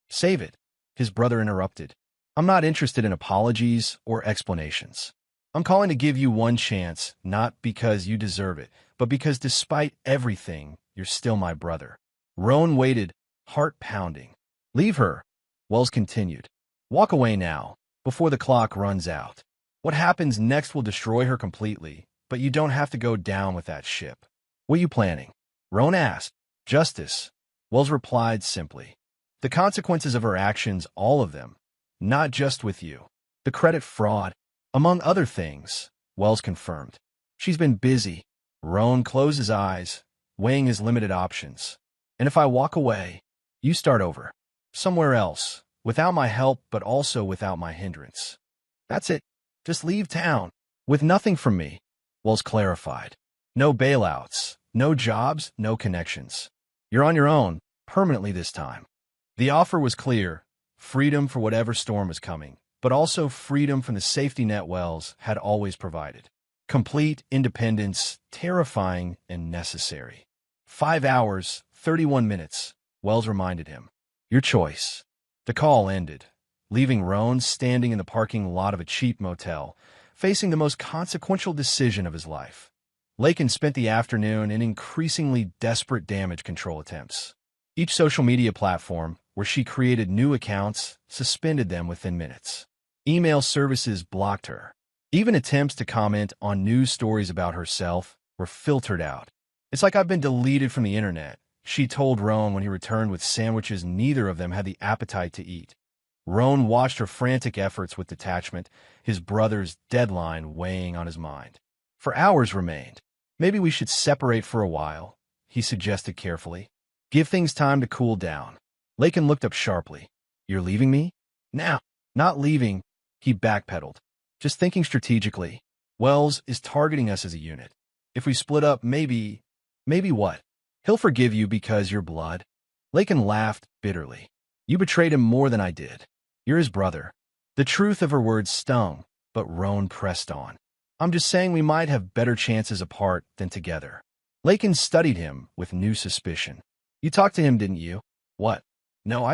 Save it, his brother interrupted. I'm not interested in apologies or explanations. I'm calling to give you one chance, not because you deserve it, but because despite everything, you're still my brother. Roan waited, heart pounding. Leave her, Wells continued. Walk away now, before the clock runs out. What happens next will destroy her completely, but you don't have to go down with that ship. What are you planning? Roan asked. Justice, Wells replied simply. The consequences of her actions, all of them, not just with you. The credit fraud, among other things, Wells confirmed. She's been busy. Roan closed his eyes, weighing his limited options. And if I walk away, you start over. Somewhere else, without my help but also without my hindrance. That's it. Just leave town. With nothing from me. Wells clarified. No bailouts, no jobs, no connections. You're on your own, permanently this time. The offer was clear, freedom for whatever storm was coming, but also freedom from the safety net Wells had always provided. Complete independence, terrifying and necessary. 5 hours, 31 minutes, Wells reminded him. Your choice. The call ended, leaving Roan standing in the parking lot of a cheap motel, facing the most consequential decision of his life. Lakin spent the afternoon in increasingly desperate damage control attempts. Each social media platform where she created new accounts suspended them within minutes. Email services blocked her. Even attempts to comment on news stories about herself were filtered out. It's like I've been deleted from the internet, she told Roan when he returned with sandwiches neither of them had the appetite to eat. Roan watched her frantic efforts with detachment, his brother's deadline weighing on his mind. For hours remained. Maybe we should separate for a while, he suggested carefully. Give things time to cool down. Lakin looked up sharply. You're leaving me? Now. Not leaving, he backpedaled. Just thinking strategically. Wells is targeting us as a unit. If we split up, maybe what? He'll forgive you because you're blood. Lakin laughed bitterly. You betrayed him more than I did. You're his brother. The truth of her words stung, but Roan pressed on. I'm just saying we might have better chances apart than together. Lakin studied him with new suspicion. You talked to him, didn't you? What? No,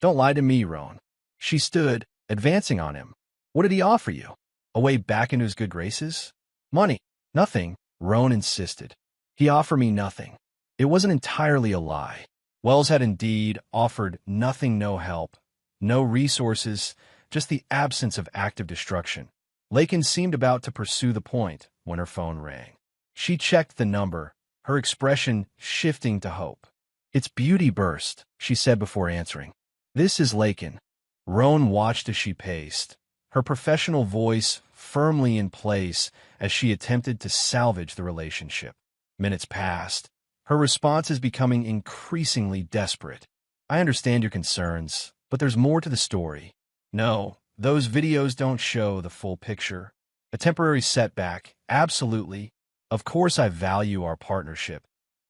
Don't lie to me, Roan. She stood, advancing on him. What did he offer you? A way back into his good graces? Money. Nothing, Roan insisted. He offered me nothing. It wasn't entirely a lie. Wells had indeed offered nothing, no help, no resources, just the absence of active destruction. Lakin seemed about to pursue the point when her phone rang. She checked the number, her expression shifting to hope. It's Beauty Burst, she said before answering. This is Lakin. Roan watched as she paced, her professional voice firmly in place as she attempted to salvage the relationship. Minutes passed, her responses becoming increasingly desperate. I understand your concerns, but there's more to the story. No, those videos don't show the full picture. A temporary setback, absolutely. Of course I value our partnership.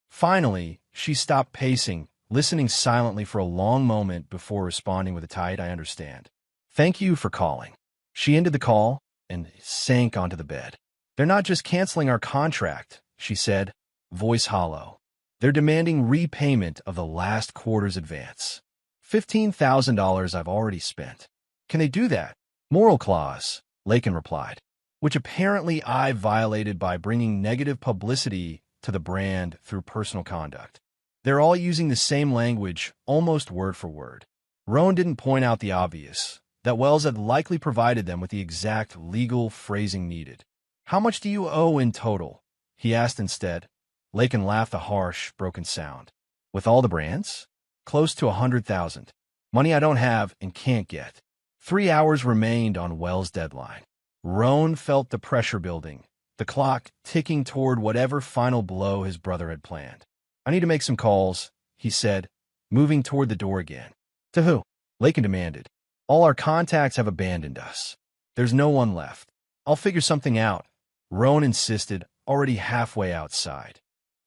Finally, she stopped pacing, listening silently for a long moment before responding with a tight, I understand. Thank you for calling. She ended the call and sank onto the bed. They're not just canceling our contract, she said, voice hollow. They're demanding repayment of the last quarter's advance. $15,000 I've already spent. Can they do that? Moral clause, Lakin replied, which apparently I violated by bringing negative publicity to the brand through personal conduct. They're all using the same language, almost word for word. Roan didn't point out the obvious, that Wells had likely provided them with the exact legal phrasing needed. How much do you owe in total? He asked instead. Lakin laughed a harsh, broken sound. With all the brands? Close to 100,000. Money I don't have and can't get. 3 hours remained on Wells' deadline. Roan felt the pressure building, the clock ticking toward whatever final blow his brother had planned. I need to make some calls, he said, moving toward the door again. To who? Lakin demanded. All our contacts have abandoned us. There's no one left. I'll figure something out, Roan insisted, already halfway outside.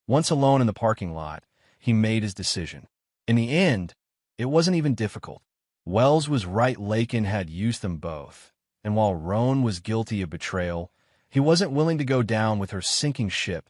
Once alone in the parking lot, he made his decision. In the end, it wasn't even difficult. Wells was right, Lakin had used them both, and while Roan was guilty of betrayal, he wasn't willing to go down with her sinking ship.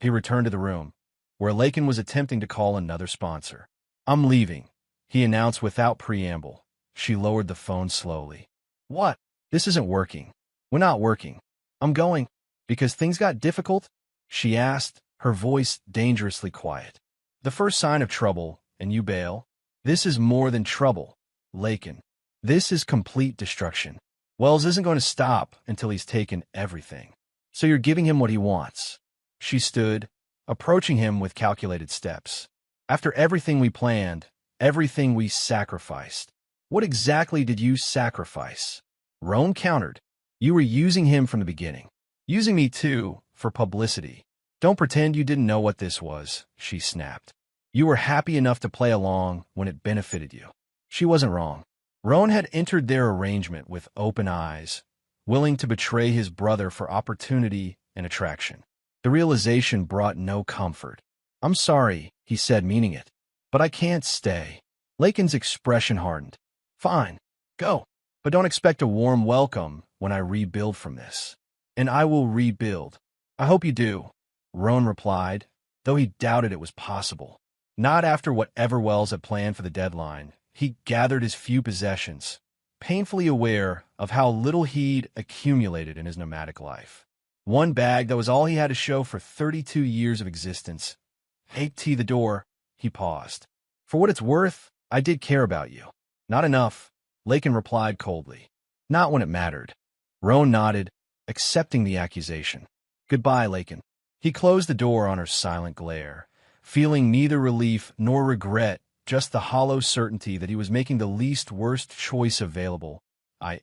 He returned to the room, where Lakin was attempting to call another sponsor. I'm leaving, he announced without preamble. She lowered the phone slowly. What? This isn't working. We're not working. I'm going. Because things got difficult? She asked, her voice dangerously quiet. The first sign of trouble, and you bail? This is more than trouble, Lakin. This is complete destruction. Wells isn't going to stop until he's taken everything. So you're giving him what he wants. She stood, approaching him with calculated steps. After everything we planned, everything we sacrificed, what exactly did you sacrifice? Roan countered. You were using him from the beginning. Using me too, for publicity. Don't pretend you didn't know what this was, she snapped. You were happy enough to play along when it benefited you. She wasn't wrong. Roan had entered their arrangement with open eyes, willing to betray his brother for opportunity and attraction. The realization brought no comfort. "I'm sorry," he said, meaning it, "but I can't stay." Lakin's expression hardened. "Fine, go, but don't expect a warm welcome when I rebuild from this." "And I will rebuild. I hope you do," Roan replied, though he doubted it was possible. Not after whatever Wells had planned for the deadline. He gathered his few possessions, painfully aware of how little he'd accumulated in his nomadic life. One bag that was all he had to show for 32 years of existence. "Hey, the door," he paused. "For what it's worth, I did care about you." "Not enough," Lakin replied coldly. "Not when it mattered." Roan nodded, accepting the accusation. "Goodbye, Lakin." He closed the door on her silent glare, feeling neither relief nor regret, just the hollow certainty that he was making the least worst choice available.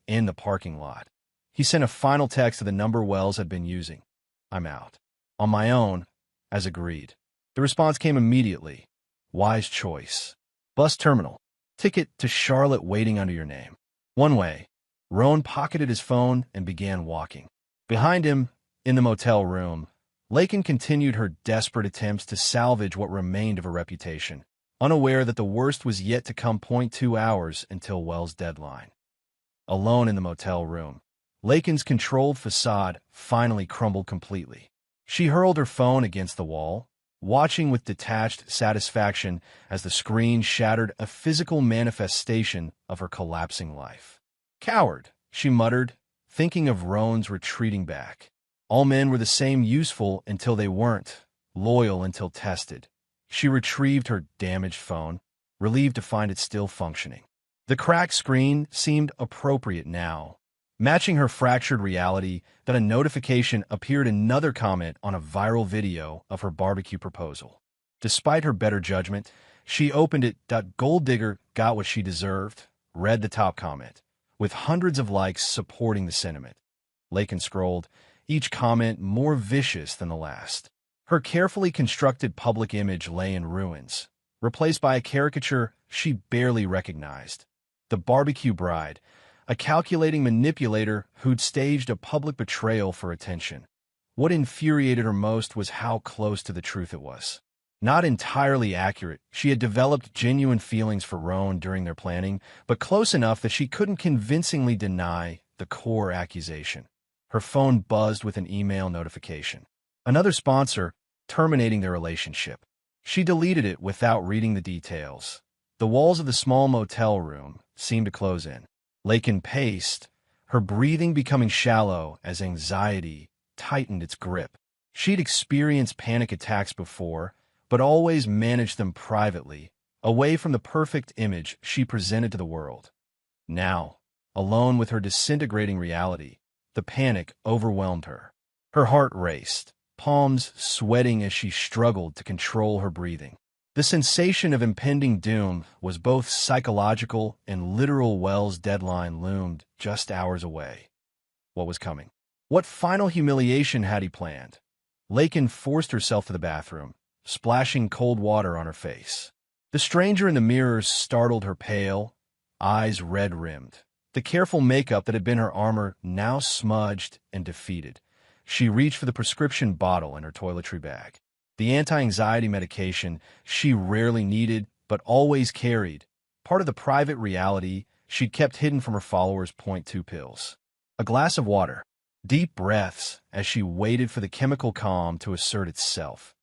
In the parking lot. He sent a final text to the number Wells had been using. "I'm out. On my own, as agreed." The response came immediately. "Wise choice. Bus terminal. Ticket to Charlotte waiting under your name." One way. Roan pocketed his phone and began walking. Behind him, in the motel room, Lakin continued her desperate attempts to salvage what remained of her reputation, unaware that the worst was yet to come. 2 hours until Wells' deadline. Alone in the motel room, Lakin's controlled facade finally crumbled completely. She hurled her phone against the wall, watching with detached satisfaction as the screen shattered a physical manifestation of her collapsing life. "Coward," she muttered, thinking of Roan's retreating back. All men were the same, useful until they weren't, loyal until tested. She retrieved her damaged phone, relieved to find it still functioning. The cracked screen seemed appropriate now, matching her fractured reality that a notification appeared another comment on a viral video of her barbecue proposal. Despite her better judgment, she opened it. "Gold digger got what she deserved," read the top comment, with hundreds of likes supporting the sentiment. Lakin scrolled, each comment more vicious than the last. Her carefully constructed public image lay in ruins, replaced by a caricature she barely recognized. The barbecue bride, a calculating manipulator who'd staged a public betrayal for attention. What infuriated her most was how close to the truth it was. Not entirely accurate, she had developed genuine feelings for Roan during their planning, but close enough that she couldn't convincingly deny the core accusation. Her phone buzzed with an email notification. Another sponsor, terminating their relationship. She deleted it without reading the details. The walls of the small motel room seemed to close in. Lakin paced, her breathing becoming shallow as anxiety tightened its grip. She'd experienced panic attacks before, but always managed them privately, away from the perfect image she presented to the world. Now, alone with her disintegrating reality, the panic overwhelmed her. Her heart raced, palms sweating as she struggled to control her breathing. The sensation of impending doom was both psychological and literal. Wells' deadline loomed just hours away. What was coming? What final humiliation had he planned? Lakin forced herself to the bathroom, splashing cold water on her face. The stranger in the mirrors startled her, pale, eyes red-rimmed. The careful makeup that had been her armor now smudged and defeated. She reached for the prescription bottle in her toiletry bag. The anti-anxiety medication she rarely needed but always carried, part of the private reality she'd kept hidden from her followers. 2 pills. A glass of water. Deep breaths as she waited for the chemical calm to assert itself.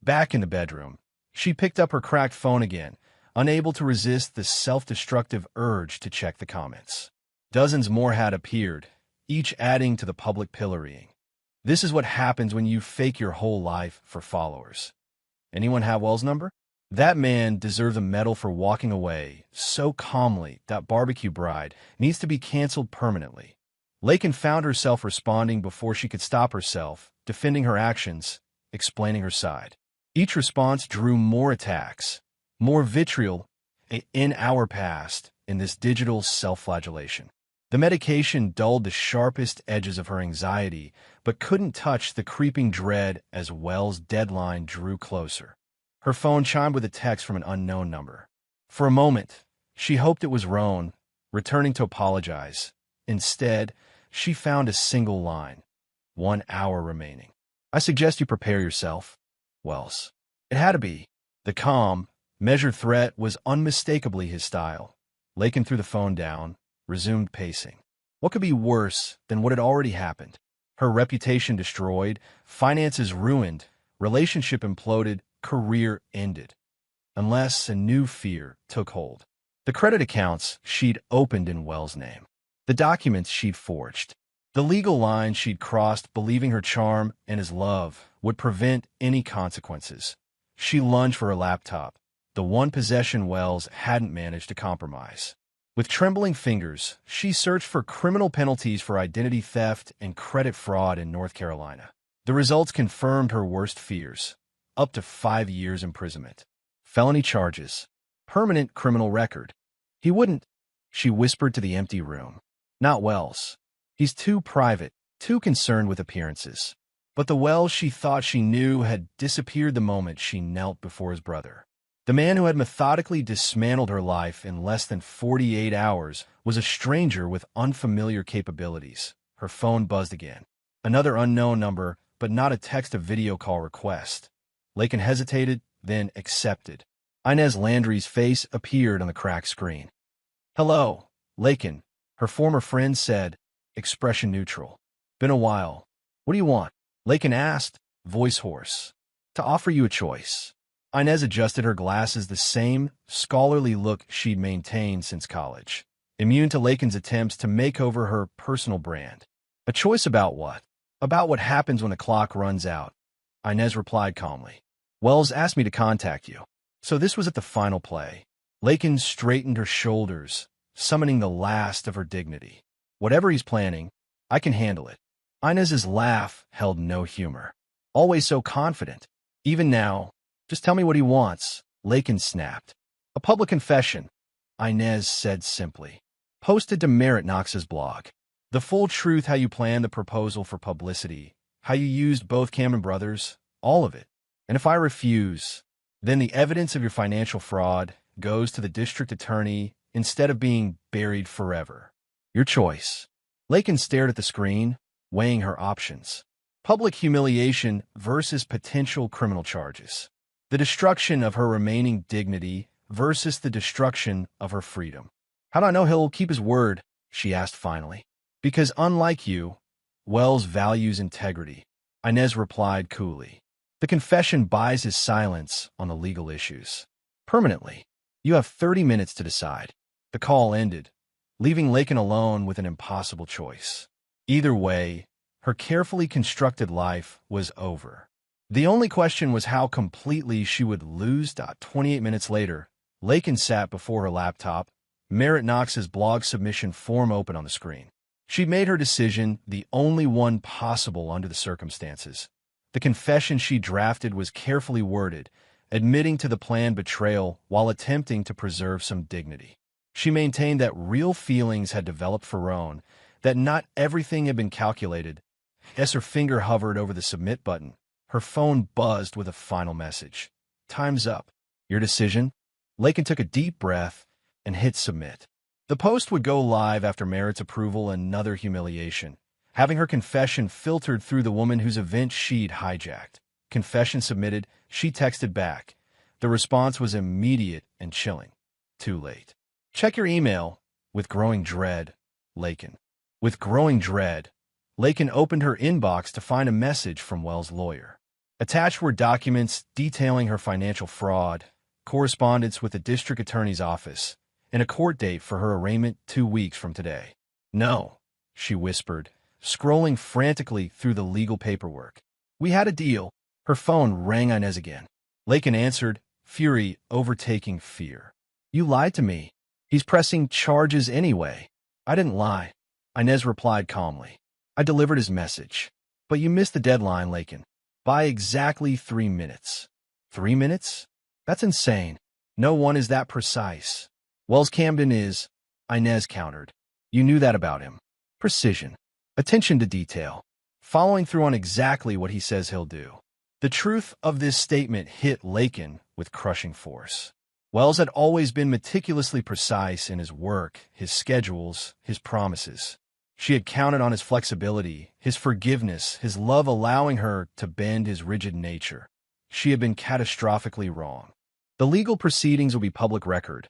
Back in the bedroom, she picked up her cracked phone again, unable to resist the self-destructive urge to check the comments. Dozens more had appeared, each adding to the public pillorying. This is what happens when you fake your whole life for followers. Anyone have Wells' number? That man deserves a medal for walking away so calmly. That barbecue bride needs to be canceled permanently. Lakin found herself responding before she could stop herself, defending her actions, explaining her side. Each response drew more attacks, more vitriol. An hour passed in this digital self-flagellation. The medication dulled the sharpest edges of her anxiety, but couldn't touch the creeping dread as Wells' deadline drew closer. Her phone chimed with a text from an unknown number. For a moment, she hoped it was Roan, returning to apologize. Instead, she found a single line. 1 hour remaining. I suggest you prepare yourself. Wells. It had to be. The calm, measured threat was unmistakably his style. Lakin threw the phone down, resumed pacing. What could be worse than what had already happened? Her reputation destroyed, finances ruined, relationship imploded, career ended. Unless a new fear took hold. The credit accounts she'd opened in Wells' name. The documents she'd forged. The legal line she'd crossed believing her charm and his love would prevent any consequences. She lunged for her laptop, the one possession Wells hadn't managed to compromise. With trembling fingers, she searched for criminal penalties for identity theft and credit fraud in North Carolina. The results confirmed her worst fears. Up to 5 years imprisonment. Felony charges. Permanent criminal record. He wouldn't, she whispered to the empty room. Not Wells. He's too private, too concerned with appearances. But the Wells she thought she knew had disappeared the moment she knelt before his brother. The man who had methodically dismantled her life in less than 48 hours was a stranger with unfamiliar capabilities. Her phone buzzed again. Another unknown number, but not a text-to-video call request. Lakin hesitated, then accepted. Inez Landry's face appeared on the cracked screen. Hello, Lakin, her former friend said, expression neutral. Been a while. What do you want? Lakin asked, voice hoarse. To offer you a choice. Inez adjusted her glasses, the same scholarly look she'd maintained since college, immune to Lakin's attempts to make over her personal brand. A choice about what? About what happens when the clock runs out. Inez replied calmly. Wells asked me to contact you. So this was at the final play. Lakin straightened her shoulders, summoning the last of her dignity. Whatever he's planning, I can handle it. Inez's laugh held no humor. Always so confident. Even now, just tell me what he wants, Lakin snapped. A public confession, Inez said simply. Posted to Merritt Knox's blog. The full truth, how you planned the proposal for publicity, how you used both Camden brothers, all of it. And if I refuse, then the evidence of your financial fraud goes to the district attorney instead of being buried forever. Your choice. Lakin stared at the screen, weighing her options. Public humiliation versus potential criminal charges. The destruction of her remaining dignity versus the destruction of her freedom. How do I know he'll keep his word? She asked finally. Because unlike you, Wells values integrity, Inez replied coolly. The confession buys his silence on the legal issues. Permanently. You have 30 minutes to decide. The call ended, leaving Lakin alone with an impossible choice. Either way, her carefully constructed life was over. The only question was how completely she would lose. 28 minutes later, Lakin sat before her laptop, Merritt Knox's blog submission form open on the screen. She'd made her decision, the only one possible under the circumstances. The confession she drafted was carefully worded, admitting to the planned betrayal while attempting to preserve some dignity. She maintained that real feelings had developed for Roan, that not everything had been calculated. As her finger hovered over the submit button, her phone buzzed with a final message. Time's up. Your decision? Lakin took a deep breath and hit submit. The post would go live after Merritt's approval, another humiliation. Having her confession filtered through the woman whose event she'd hijacked. Confession submitted, she texted back. The response was immediate and chilling. Too late. Check your email. With growing dread, Lakin. With growing dread, Lakin opened her inbox to find a message from Wells' lawyer. Attached were documents detailing her financial fraud, correspondence with the district attorney's office, and a court date for her arraignment 2 weeks from today. No, she whispered, scrolling frantically through the legal paperwork. We had a deal. Her phone rang Inez again. Lakin answered, fury overtaking fear. You lied to me. He's pressing charges anyway. I didn't lie. Inez replied calmly. I delivered his message. But you missed the deadline, Lakin. By exactly 3 minutes. 3 minutes? That's insane. No one is that precise. Wells Camden is, Inez countered. You knew that about him. Precision. Attention to detail. Following through on exactly what he says he'll do. The truth of this statement hit Lakin with crushing force. Wells had always been meticulously precise in his work, his schedules, his promises. She had counted on his flexibility, his forgiveness, his love allowing her to bend his rigid nature. She had been catastrophically wrong. The legal proceedings will be public record,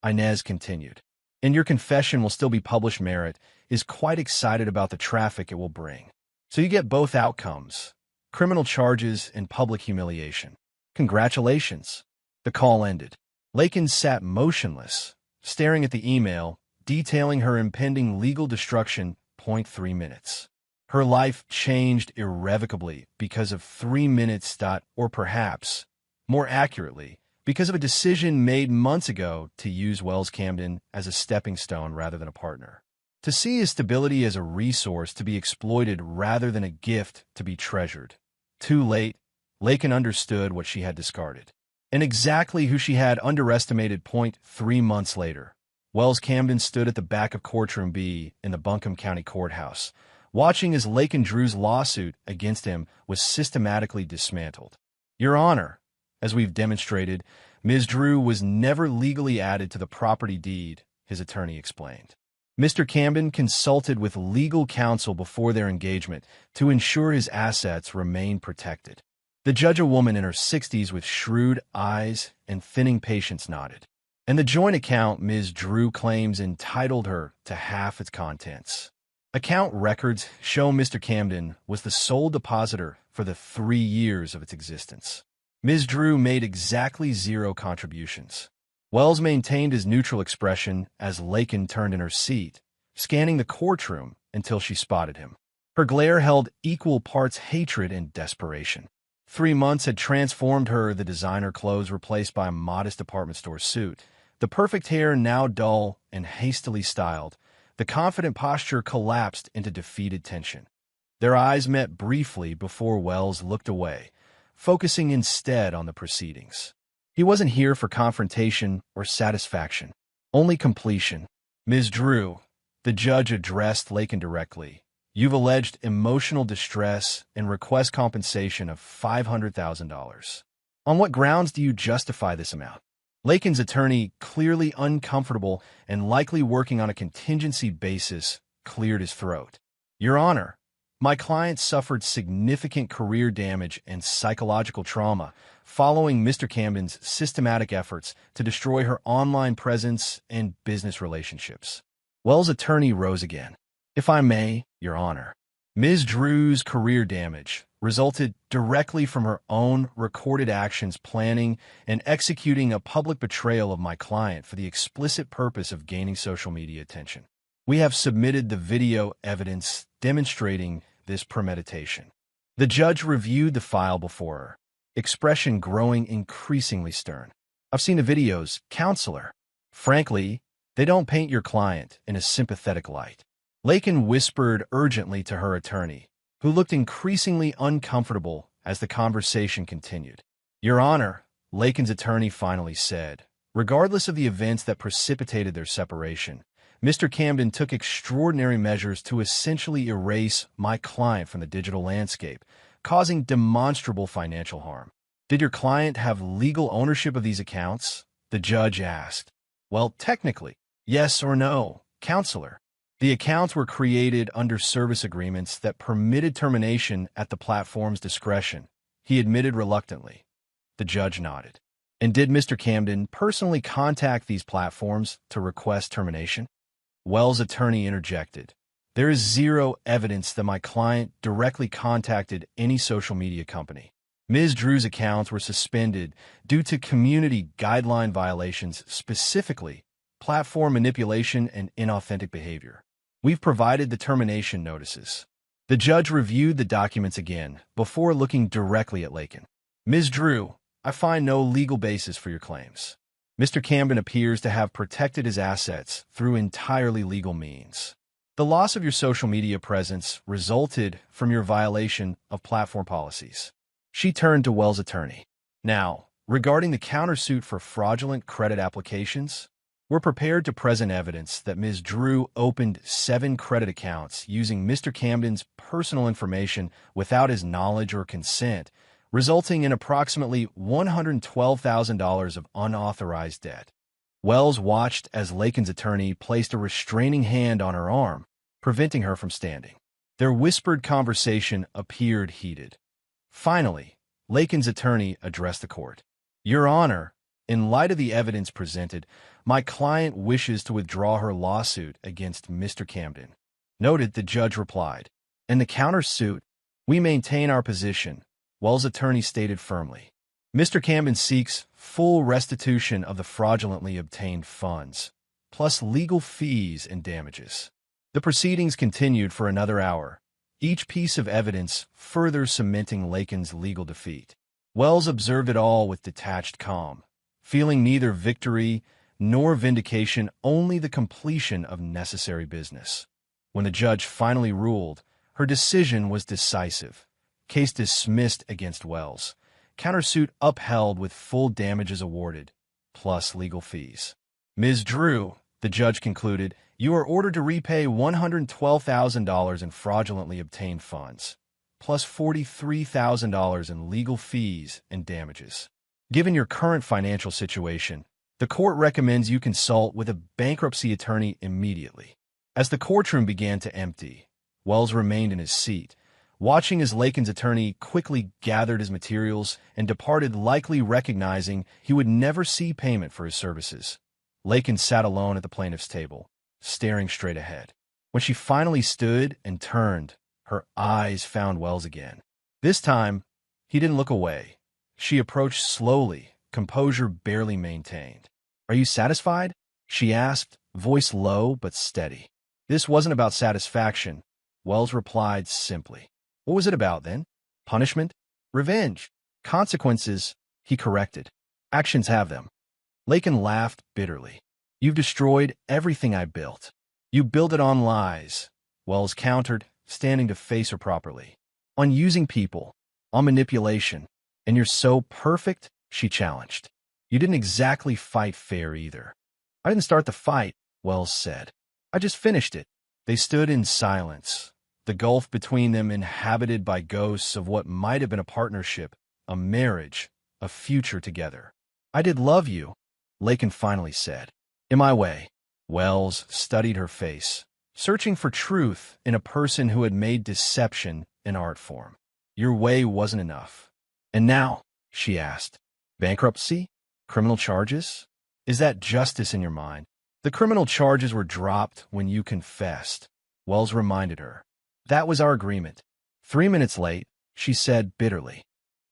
Inez continued. And your confession will still be published. Merritt is quite excited about the traffic it will bring. So you get both outcomes, criminal charges and public humiliation. Congratulations. The call ended. Lakin sat motionless, staring at the email, detailing her impending legal destruction. 3 minutes. Her life changed irrevocably because of 3 minutes. Or perhaps, more accurately, because of a decision made months ago to use Wells Camden as a stepping stone rather than a partner. To see his stability as a resource to be exploited rather than a gift to be treasured. Too late, Lakin understood what she had discarded. And exactly who she had underestimated. 3 months later, Wells Camden stood at the back of Courtroom B in the Buncombe County Courthouse, watching as Lakin Drew's lawsuit against him was systematically dismantled. Your Honor, as we've demonstrated, Ms. Drew was never legally added to the property deed, his attorney explained. Mr. Camden consulted with legal counsel before their engagement to ensure his assets remained protected. The judge, a woman in her 60s with shrewd eyes and thinning patience, nodded. And the joint account Ms. Drew claims entitled her to half its contents. Account records show Mr. Camden was the sole depositor for the 3 years of its existence. Ms. Drew made exactly 0 contributions. Wells maintained his neutral expression as Lakin turned in her seat, scanning the courtroom until she spotted him. Her glare held equal parts hatred and desperation. 3 months had transformed her, the designer clothes replaced by a modest department store suit, the perfect hair now dull and hastily styled. The confident posture collapsed into defeated tension. Their eyes met briefly before Wells looked away, focusing instead on the proceedings. He wasn't here for confrontation or satisfaction, only completion. Ms. Drew, the judge addressed Lakin directly. You've alleged emotional distress and request compensation of $500,000. On what grounds do you justify this amount? Lakin's attorney, clearly uncomfortable and likely working on a contingency basis, cleared his throat. Your Honor, my client suffered significant career damage and psychological trauma following Mr. Camden's systematic efforts to destroy her online presence and business relationships. Wells' attorney rose again. If I may, Your Honor, Ms. Drew's career damage resulted directly from her own recorded actions planning and executing a public betrayal of my client for the explicit purpose of gaining social media attention. We have submitted the video evidence demonstrating this premeditation. The judge reviewed the file before her, expression growing increasingly stern. I've seen the videos, counselor. Frankly, they don't paint your client in a sympathetic light. Lakin whispered urgently to her attorney, who looked increasingly uncomfortable as the conversation continued. Your Honor, Lakin's attorney finally said, regardless of the events that precipitated their separation, Mr. Camden took extraordinary measures to essentially erase my client from the digital landscape, causing demonstrable financial harm. Did your client have legal ownership of these accounts? The judge asked. Well, technically, yes or no, counselor. The accounts were created under service agreements that permitted termination at the platform's discretion. He admitted reluctantly. The judge nodded. And did Mr. Camden personally contact these platforms to request termination? Wells' attorney interjected. There is 0 evidence that my client directly contacted any social media company. Ms. Drew's accounts were suspended due to community guideline violations, specifically platform manipulation and inauthentic behavior. We've provided the termination notices. The judge reviewed the documents again before looking directly at Lakin. Ms. Drew, I find no legal basis for your claims. Mr. Camden appears to have protected his assets through entirely legal means. The loss of your social media presence resulted from your violation of platform policies. She turned to Wells' attorney. Now, regarding the countersuit for fraudulent credit applications, we're prepared to present evidence that Ms. Drew opened 7 credit accounts using Mr. Camden's personal information without his knowledge or consent, resulting in approximately $112,000 of unauthorized debt. Wells watched as Lakin's attorney placed a restraining hand on her arm, preventing her from standing. Their whispered conversation appeared heated. Finally, Lakin's attorney addressed the court. "Your Honor, in light of the evidence presented, my client wishes to withdraw her lawsuit against Mr. Camden." Noted, the judge replied. "In the countersuit, we maintain our position," Wells' attorney stated firmly. "Mr. Camden seeks full restitution of the fraudulently obtained funds, plus legal fees and damages." The proceedings continued for another hour, each piece of evidence further cementing Lakin's legal defeat. Wells observed it all with detached calm, feeling neither victory nor vindication, only the completion of necessary business. When the judge finally ruled, her decision was decisive. Case dismissed against Wells. Countersuit upheld with full damages awarded, plus legal fees. "Ms. Drew," the judge concluded, "you are ordered to repay $112,000 in fraudulently obtained funds, plus $43,000 in legal fees and damages. Given your current financial situation, the court recommends you consult with a bankruptcy attorney immediately." As the courtroom began to empty, Wells remained in his seat, watching as Lakin's attorney quickly gathered his materials and departed, likely recognizing he would never see payment for his services. Lakin sat alone at the plaintiff's table, staring straight ahead. When she finally stood and turned, her eyes found Wells again. This time, he didn't look away. She approached slowly, composure barely maintained. "Are you satisfied?" she asked, voice low but steady. This wasn't about satisfaction, Wells replied simply. "What was it about, then? Punishment? Revenge? Consequences?" he corrected. "Actions have them." Lakin laughed bitterly. "You've destroyed everything I built." "You built it on lies," Wells countered, standing to face her properly. "On using people, on manipulation. And you're so perfect," she challenged. "You didn't exactly fight fair either." "I didn't start the fight," Wells said. "I just finished it." They stood in silence, the gulf between them inhabited by ghosts of what might have been a partnership, a marriage, a future together. "I did love you," Lakin finally said. "In my way." Wells studied her face, searching for truth in a person who had made deception an art form. "Your way wasn't enough." "And now?" she asked. "Bankruptcy? Criminal charges? Is that justice in your mind?" "The criminal charges were dropped when you confessed," Wells reminded her. "That was our agreement." 3 minutes late, she said bitterly.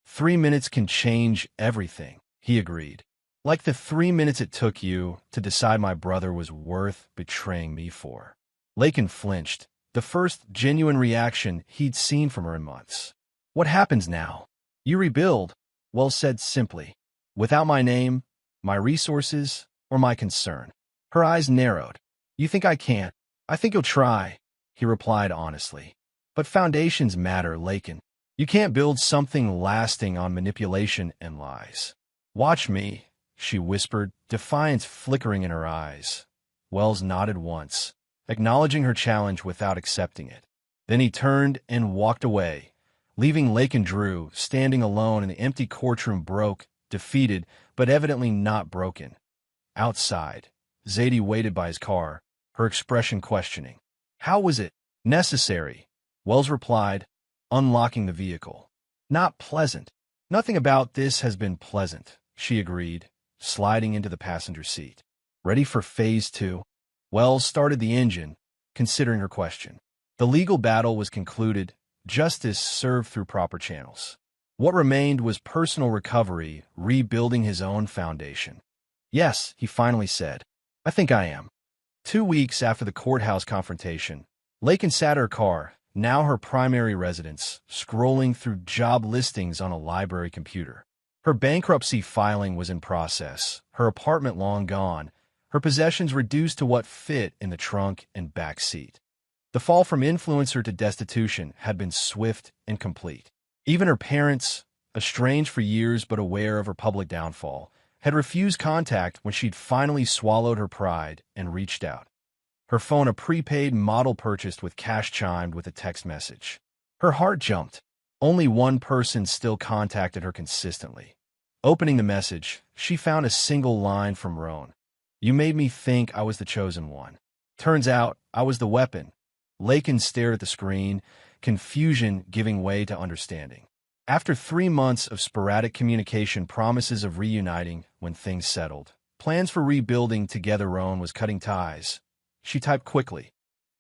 3 minutes can change everything, he agreed. "Like the 3 minutes it took you to decide my brother was worth betraying me for." Lakin flinched, the first genuine reaction he'd seen from her in months. "What happens now?" "You rebuild," Wells said simply. "Without my name, my resources, or my concern." Her eyes narrowed. "You think I can't? I think you'll try," he replied honestly. "But foundations matter, Lakin. You can't build something lasting on manipulation and lies." "Watch me," she whispered, defiance flickering in her eyes. Wells nodded once, acknowledging her challenge without accepting it. Then he turned and walked away, leaving Lakin Drew standing alone in the empty courtroom, broke, defeated, but evidently not broken. Outside, Zadie waited by his car, her expression questioning. "How was it necessary?" Wells replied, unlocking the vehicle. "Not pleasant." "Nothing about this has been pleasant," she agreed, sliding into the passenger seat. "Ready for phase 2? Wells started the engine, considering her question. The legal battle was concluded, justice served through proper channels. What remained was personal recovery, rebuilding his own foundation. "Yes," he finally said. "I think I am." 2 weeks after the courthouse confrontation, Lakin sat in her car, now her primary residence, scrolling through job listings on a library computer. Her bankruptcy filing was in process, her apartment long gone, her possessions reduced to what fit in the trunk and back seat. The fall from influencer to destitution had been swift and complete. Even her parents, estranged for years but aware of her public downfall, had refused contact when she'd finally swallowed her pride and reached out. Her phone a prepaid model purchased with cash chimed with a text message. Her heart jumped. Only one person still contacted her consistently. Opening the message, she found a single line from Roan. "You made me think I was the chosen one. Turns out I was the weapon." Lakin stared at the screen, confusion giving way to understanding. After 3 months of sporadic communication, promises of reuniting when things settled, plans for rebuilding together, Roan was cutting ties. She typed quickly.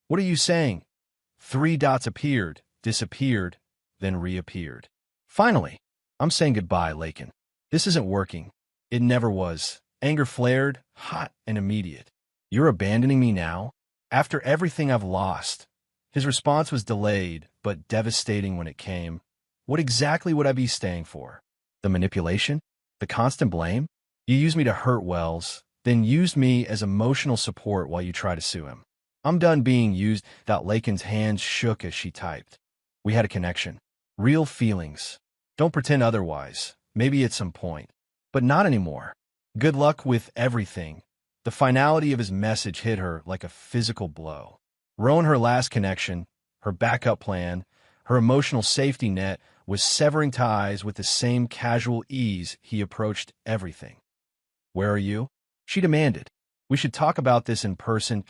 "What are you saying?" 3 dots appeared, disappeared, then reappeared. "Finally, I'm saying goodbye, Lakin. This isn't working. It never was." Anger flared, hot and immediate. "You're abandoning me now? After everything I've lost?" His response was delayed, but devastating when it came. "What exactly would I be staying for? The manipulation? The constant blame? You used me to hurt Wells, then used me as emotional support while you try to sue him. I'm done being used." Lakin's hands shook as she typed. "We had a connection. Real feelings. Don't pretend otherwise. Maybe at some point. But not anymore. Good luck with everything." The finality of his message hit her like a physical blow. Roan, her last connection, her backup plan, her emotional safety net, was severing ties with the same casual ease he approached everything. "Where are you?" she demanded. "We should talk about this in person."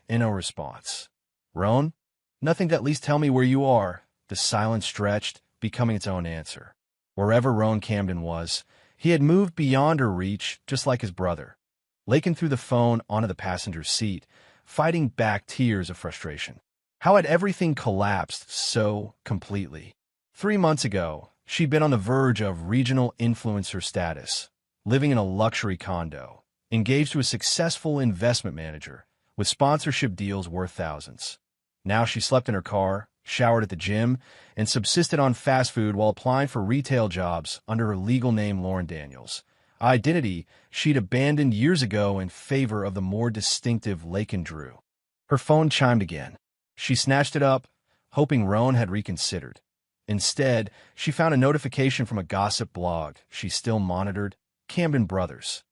In a response. "Roan? Nothing. At least tell me where you are." The silence stretched, becoming its own answer. Wherever Roan Camden was, he had moved beyond her reach, just like his brother. Lakin threw the phone onto the passenger seat, fighting back tears of frustration. How had everything collapsed so completely? 3 months ago, she'd been on the verge of regional influencer status, living in a luxury condo, engaged to a successful investment manager, with sponsorship deals worth thousands. Now she slept in her car, showered at the gym, and subsisted on fast food while applying for retail jobs under her legal name Lauren Daniels, identity she'd abandoned years ago in favor of the more distinctive Lakin Drew. Her phone chimed again. She snatched it up, hoping Roan had reconsidered. Instead, she found a notification from a gossip blog she still monitored, Camden Brothers.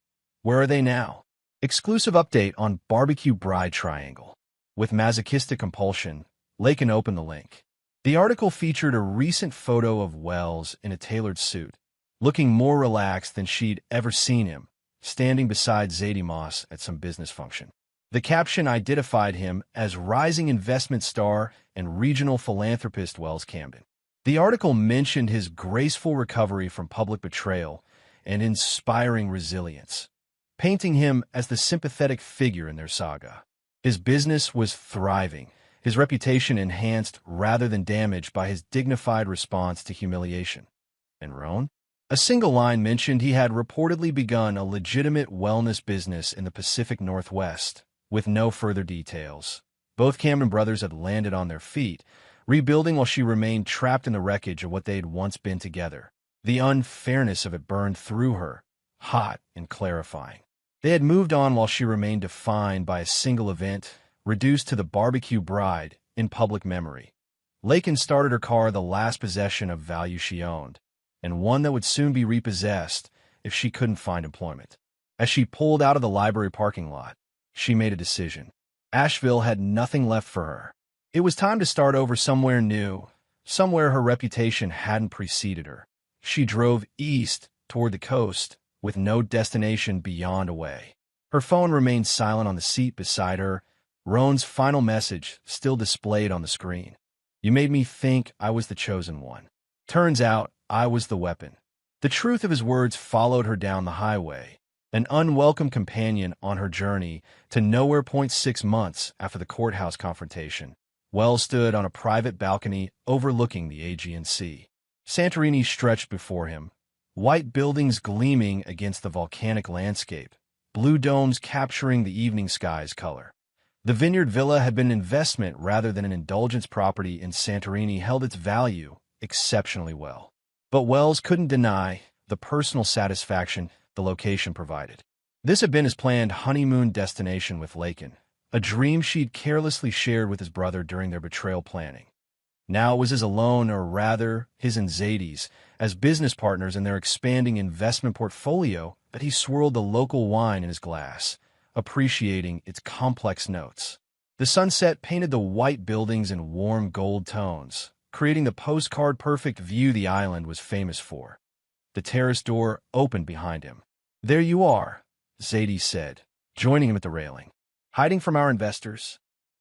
Where are they now? Exclusive update on barbecue bride triangle. With masochistic compulsion, Lakin opened the link. The article featured a recent photo of Wells in a tailored suit, looking more relaxed than she'd ever seen him, standing beside Zadie Moss at some business function. The caption identified him as rising investment star and regional philanthropist Wells Camden. The article mentioned his graceful recovery from public betrayal and inspiring resilience, painting him as the sympathetic figure in their saga. His business was thriving, his reputation enhanced rather than damaged by his dignified response to humiliation. And Roan? A single line mentioned he had reportedly begun a legitimate wellness business in the Pacific Northwest, with no further details. Both Camden brothers had landed on their feet, rebuilding while she remained trapped in the wreckage of what they had once been together. The unfairness of it burned through her, hot and clarifying. They had moved on while she remained defined by a single event, reduced to the barbecue bride in public memory. Lakin started her car, the last possession of value she owned, and one that would soon be repossessed if she couldn't find employment. As she pulled out of the library parking lot, she made a decision. Asheville had nothing left for her. It was time to start over somewhere new, somewhere her reputation hadn't preceded her. She drove east toward the coast, with no destination beyond away. Her phone remained silent on the seat beside her, Roan's final message still displayed on the screen. "You made me think I was the chosen one. Turns out I was the weapon." The truth of his words followed her down the highway, an unwelcome companion on her journey to nowhere. 6 months after the courthouse confrontation, Wells stood on a private balcony overlooking the Aegean Sea. Santorini stretched before him, white buildings gleaming against the volcanic landscape, blue domes capturing the evening sky's color. The vineyard villa had been an investment rather than an indulgence. Property in Santorini held its value exceptionally well. But Wells couldn't deny the personal satisfaction the location provided. This had been his planned honeymoon destination with Lakin, a dream she'd carelessly shared with his brother during their betrayal planning. Now it was his alone, or rather, his and Zadie's, as business partners in their expanding investment portfolio, that he swirled the local wine in his glass, appreciating its complex notes. The sunset painted the white buildings in warm gold tones, creating the postcard-perfect view the island was famous for. The terrace door opened behind him. "There you are," Zadie said, joining him at the railing. "Hiding from our investors?"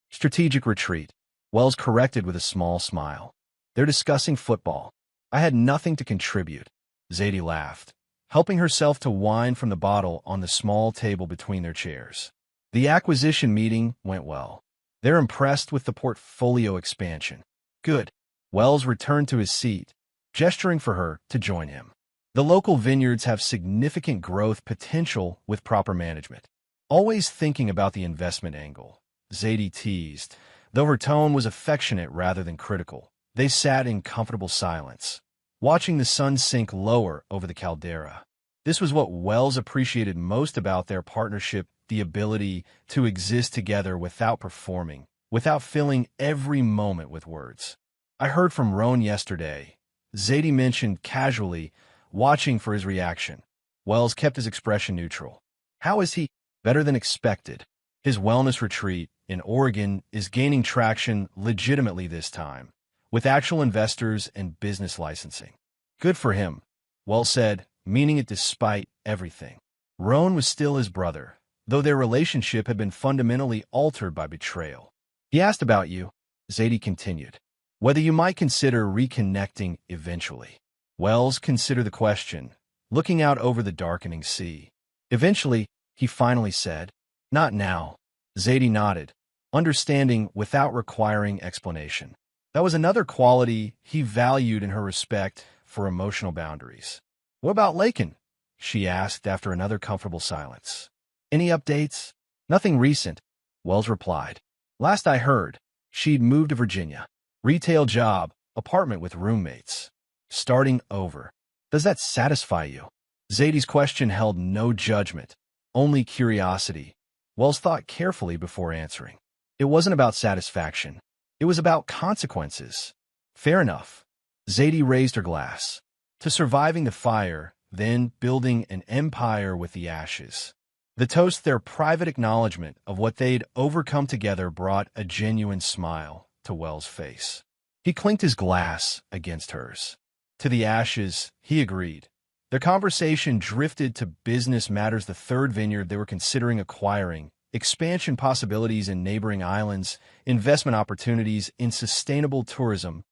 "Strategic retreat," Wells corrected with a small smile. "They're discussing football. I had nothing to contribute." Zadie laughed, helping herself to wine from the bottle on the small table between their chairs. The acquisition meeting went well. They're impressed with the portfolio expansion. "Good." Wells returned to his seat, gesturing for her to join him. "The local vineyards have significant growth potential with proper management." "Always thinking about the investment angle," Zadie teased, though her tone was affectionate rather than critical. They sat in comfortable silence, watching the sun sink lower over the caldera. This was what Wells appreciated most about their partnership, the ability to exist together without performing, without filling every moment with words. "I heard from Roan yesterday," Zadie mentioned casually, watching for his reaction. Wells kept his expression neutral. "How is he?" "Better than expected. His wellness retreat in Oregon is gaining traction legitimately this time, with actual investors and business licensing." "Good for him," Wells said, meaning it despite everything. Roan was still his brother, though their relationship had been fundamentally altered by betrayal. "He asked about you," Zadie continued, "whether you might consider reconnecting eventually." Wells considered the question, looking out over the darkening sea. "Eventually," he finally said. "Not now." Zadie nodded, understanding without requiring explanation. That was another quality he valued in her, respect for emotional boundaries. "What about Lakin?" she asked after another comfortable silence. "Any updates?" "Nothing recent," Wells replied. "Last I heard, she'd moved to Virginia. Retail job, apartment with roommates. Starting over. Does that satisfy you?" Zadie's question held no judgment, only curiosity. Wells thought carefully before answering. It wasn't about satisfaction. It was about consequences. "Fair enough." Zadie raised her glass. "To surviving the fire, then building an empire with the ashes." The toast, their private acknowledgement of what they'd overcome together, brought a genuine smile to Wells' face. He clinked his glass against hers. "To the ashes," he agreed. Their conversation drifted to business matters, the third vineyard they were considering acquiring, expansion possibilities in neighboring islands, investment opportunities in sustainable tourism.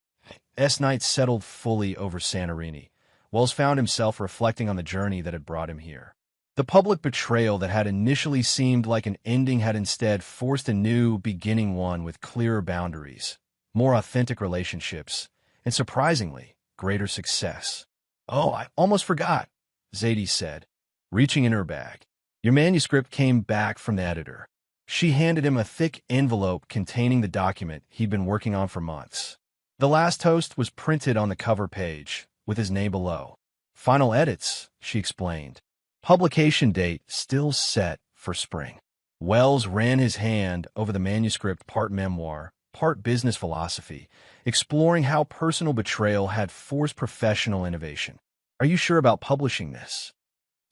Night settled fully over Santorini. Wells found himself reflecting on the journey that had brought him here. The public betrayal that had initially seemed like an ending had instead forced a new beginning, one with clearer boundaries, more authentic relationships, and surprisingly, greater success. "Oh, I almost forgot," Zadie said, reaching in her bag. "Your manuscript came back from the editor." She handed him a thick envelope containing the document he'd been working on for months. The last toast was printed on the cover page, with his name below. "Final edits," she explained. "Publication date still set for spring." Wells ran his hand over the manuscript, part memoir, part business philosophy, exploring how personal betrayal had forced professional innovation. "Are you sure about publishing this?"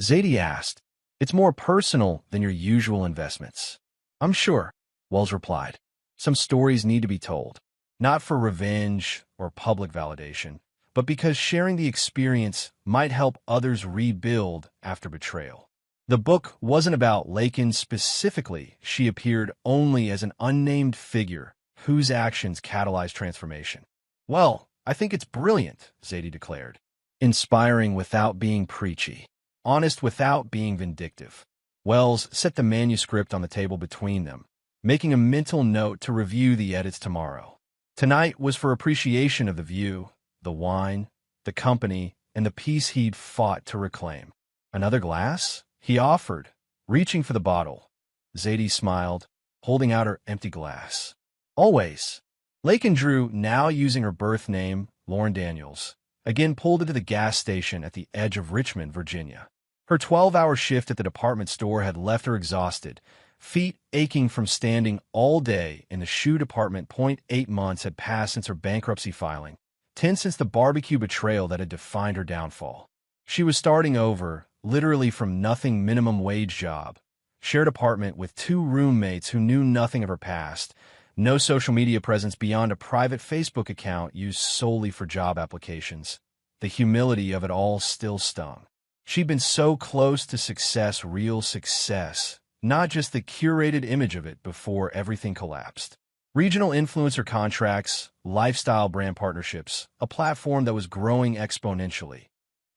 Zadie asked. "It's more personal than your usual investments." "I'm sure," Wells replied. "Some stories need to be told, not for revenge or public validation, but because sharing the experience might help others rebuild after betrayal." The book wasn't about Lakin specifically. She appeared only as an unnamed figure whose actions catalyzed transformation. "Well, I think it's brilliant," Zadie declared. "Inspiring without being preachy. Honest without being vindictive." Wells set the manuscript on the table between them, making a mental note to review the edits tomorrow. Tonight was for appreciation of the view, the wine, the company, and the peace he'd fought to reclaim. "Another glass?" he offered, reaching for the bottle. Zadie smiled, holding out her empty glass. "Always." Lakin Drew, now using her birth name, Lauren Daniels, again pulled into the gas station at the edge of Richmond, Virginia. Her 12-hour shift at the department store had left her exhausted, feet aching from standing all day in the shoe department. 8 months had passed since her bankruptcy filing, 10 since the BBQ betrayal that had defined her downfall. She was starting over, literally from nothing, minimum wage job, shared apartment with 2 roommates who knew nothing of her past, No social media presence beyond a private Facebook account used solely for job applications. The humility of it all still stung. She'd been so close to success, real success, not just the curated image of it before everything collapsed. Regional influencer contracts, lifestyle brand partnerships, a platform that was growing exponentially.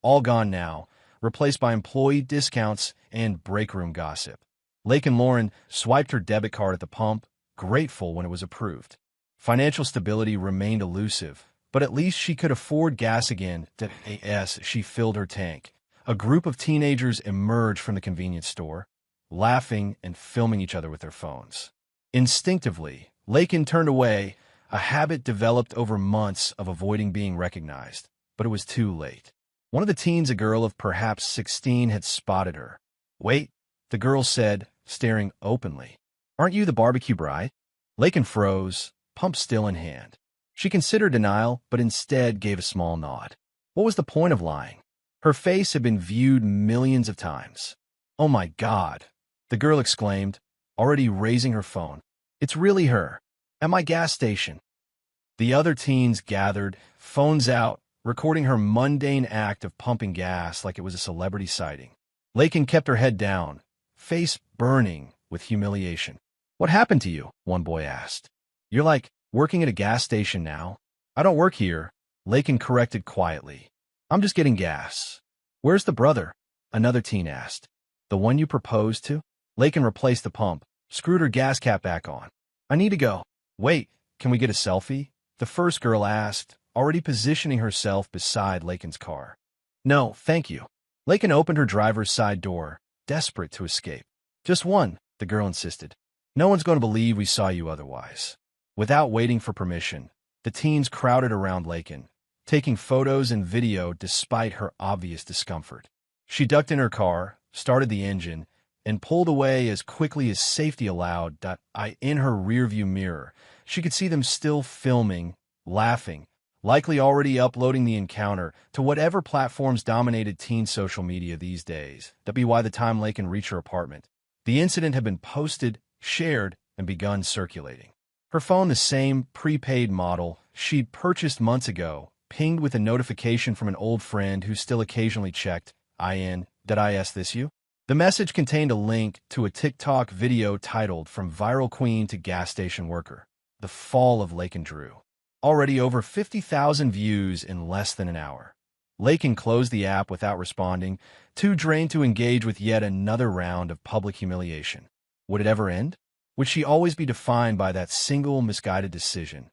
All gone now, replaced by employee discounts and breakroom gossip. Lake and Lauren swiped her debit card at the pump, grateful when it was approved. Financial stability remained elusive, but at least she could afford gas again. As she filled her tank, a group of teenagers emerged from the convenience store, laughing and filming each other with their phones. Instinctively, Lakin turned away, a habit developed over months of avoiding being recognized, but it was too late. One of the teens, a girl of perhaps 16, had spotted her. "Wait," the girl said, staring openly. "Aren't you the barbecue bride?" Lakin froze, pump still in hand. She considered denial, but instead gave a small nod. What was the point of lying? Her face had been viewed millions of times. "Oh my God," the girl exclaimed, already raising her phone. "It's really her. At my gas station." The other teens gathered, phones out, recording her mundane act of pumping gas like it was a celebrity sighting. Lakin kept her head down, face burning with humiliation. "What happened to you?" one boy asked. "You're like working at a gas station now." "I don't work here," Lakin corrected quietly. "I'm just getting gas." "Where's the brother?" another teen asked. "The one you proposed to?" Lakin replaced the pump, screwed her gas cap back on. "I need to go." "Wait, can we get a selfie?" the first girl asked, already positioning herself beside Lakin's car. "No, thank you." Lakin opened her driver's side door, desperate to escape. "Just one," the girl insisted. "No one's going to believe we saw you otherwise." Without waiting for permission, the teens crowded around Lakin, taking photos and video despite her obvious discomfort. She ducked in her car, started the engine, and pulled away as quickly as safety allowed. In her rearview mirror, she could see them still filming, laughing, likely already uploading the encounter to whatever platforms dominated teen social media these days. By the time Lakin reached her apartment, the incident had been posted, shared, and begun circulating. Her phone, the same prepaid model she'd purchased months ago, pinged with a notification from an old friend who still occasionally checked, "Did I ask this you?" The message contained a link to a TikTok video titled "From Viral Queen to Gas Station Worker: The Fall of Lakin Drew." Already over 50,000 views in less than an hour. Lakin closed the app without responding, too drained to engage with yet another round of public humiliation. Would it ever end? Would she always be defined by that single misguided decision?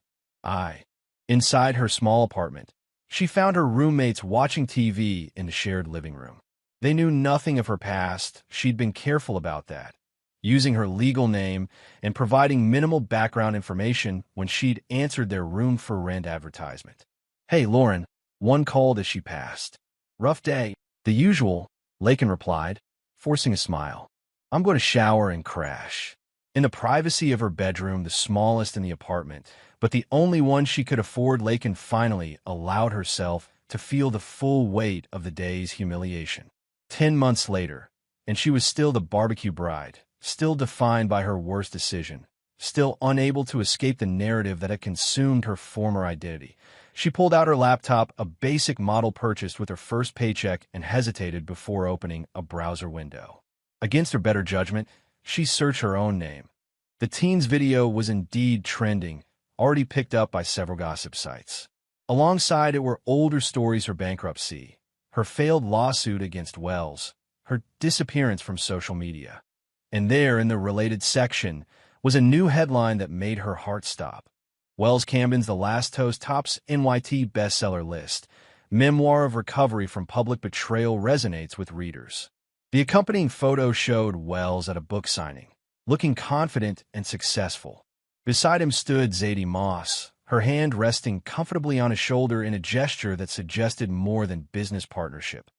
Inside her small apartment, she found her roommates watching TV in the shared living room. They knew nothing of her past. She'd been careful about that, using her legal name and providing minimal background information when she'd answered their room-for-rent advertisement. "Hey, Lauren," one called as she passed. "Rough day." "The usual," Lakin replied, forcing a smile. "I'm going to shower and crash." In the privacy of her bedroom, the smallest in the apartment, but the only one she could afford, Lakin finally allowed herself to feel the full weight of the day's humiliation. 10 months later, and she was still the barbecue bride, still defined by her worst decision, still unable to escape the narrative that had consumed her former identity. She pulled out her laptop, a basic model purchased with her first paycheck, and hesitated before opening a browser window. Against her better judgment, she searched her own name. The teen's video was indeed trending, already picked up by several gossip sites. Alongside it were older stories: her bankruptcy, her failed lawsuit against Wells, her disappearance from social media. And there, in the related section, was a new headline that made her heart stop. Wells Camden's The Last Toast tops NYT bestseller list. Memoir of recovery from public betrayal resonates with readers. The accompanying photo showed Wells at a book signing, looking confident and successful. Beside him stood Zadie Moss, her hand resting comfortably on his shoulder in a gesture that suggested more than business partnership.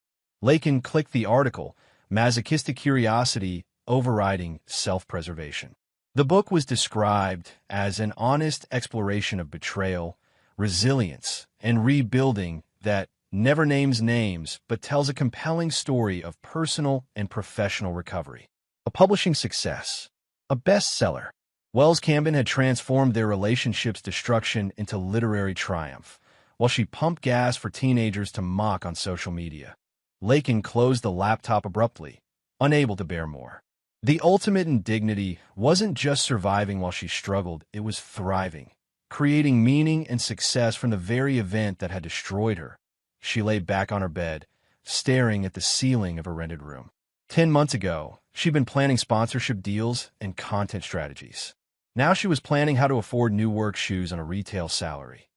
Lakin clicked the article, masochistic curiosity overriding self-preservation. The book was described as an honest exploration of betrayal, resilience, and rebuilding that never names names but tells a compelling story of personal and professional recovery. A publishing success, a bestseller. Wells Camden had transformed their relationship's destruction into literary triumph, while she pumped gas for teenagers to mock on social media. Lakin closed the laptop abruptly, unable to bear more. The ultimate indignity wasn't just surviving while she struggled, it was thriving, creating meaning and success from the very event that had destroyed her. She lay back on her bed, staring at the ceiling of her rented room. 10 months ago, she'd been planning sponsorship deals and content strategies. Now she was planning how to afford new work shoes on a retail salary.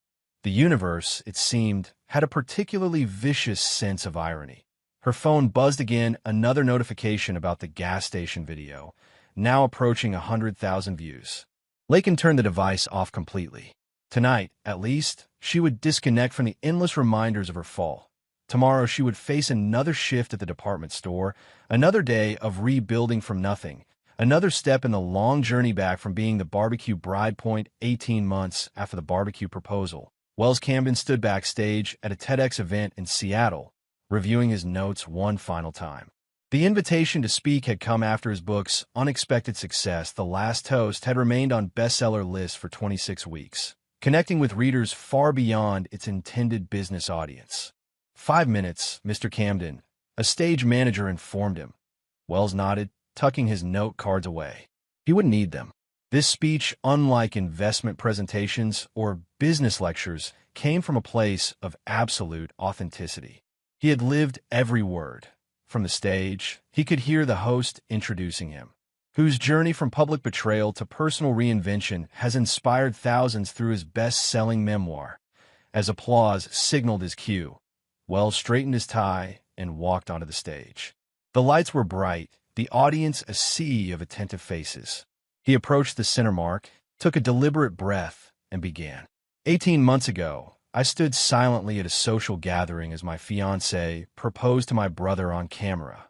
The universe, it seemed, had a particularly vicious sense of irony. Her phone buzzed again, another notification about the gas station video, now approaching 100,000 views. Lakin turned the device off completely. Tonight, at least, she would disconnect from the endless reminders of her fall. Tomorrow she would face another shift at the department store, another day of rebuilding from nothing, another step in the long journey back from being the barbecue bride. 18 months after the barbecue proposal, Wells Camden stood backstage at a TEDx event in Seattle, reviewing his notes one final time. The invitation to speak had come after his book's unexpected success. The Last Toast had remained on bestseller lists for 26 weeks, connecting with readers far beyond its intended business audience. 5 minutes, Mr. Camden, a stage manager informed him. Wells nodded, tucking his note cards away. He wouldn't need them. This speech, unlike investment presentations or business lectures, came from a place of absolute authenticity. He had lived every word. From the stage, he could hear the host introducing him, whose journey from public betrayal to personal reinvention has inspired thousands through his best-selling memoir. As applause signaled his cue, Wells straightened his tie and walked onto the stage. The lights were bright, the audience a sea of attentive faces. He approached the center mark, took a deliberate breath, and began. 18 months ago, I stood silently at a social gathering as my fiancée proposed to my brother on camera.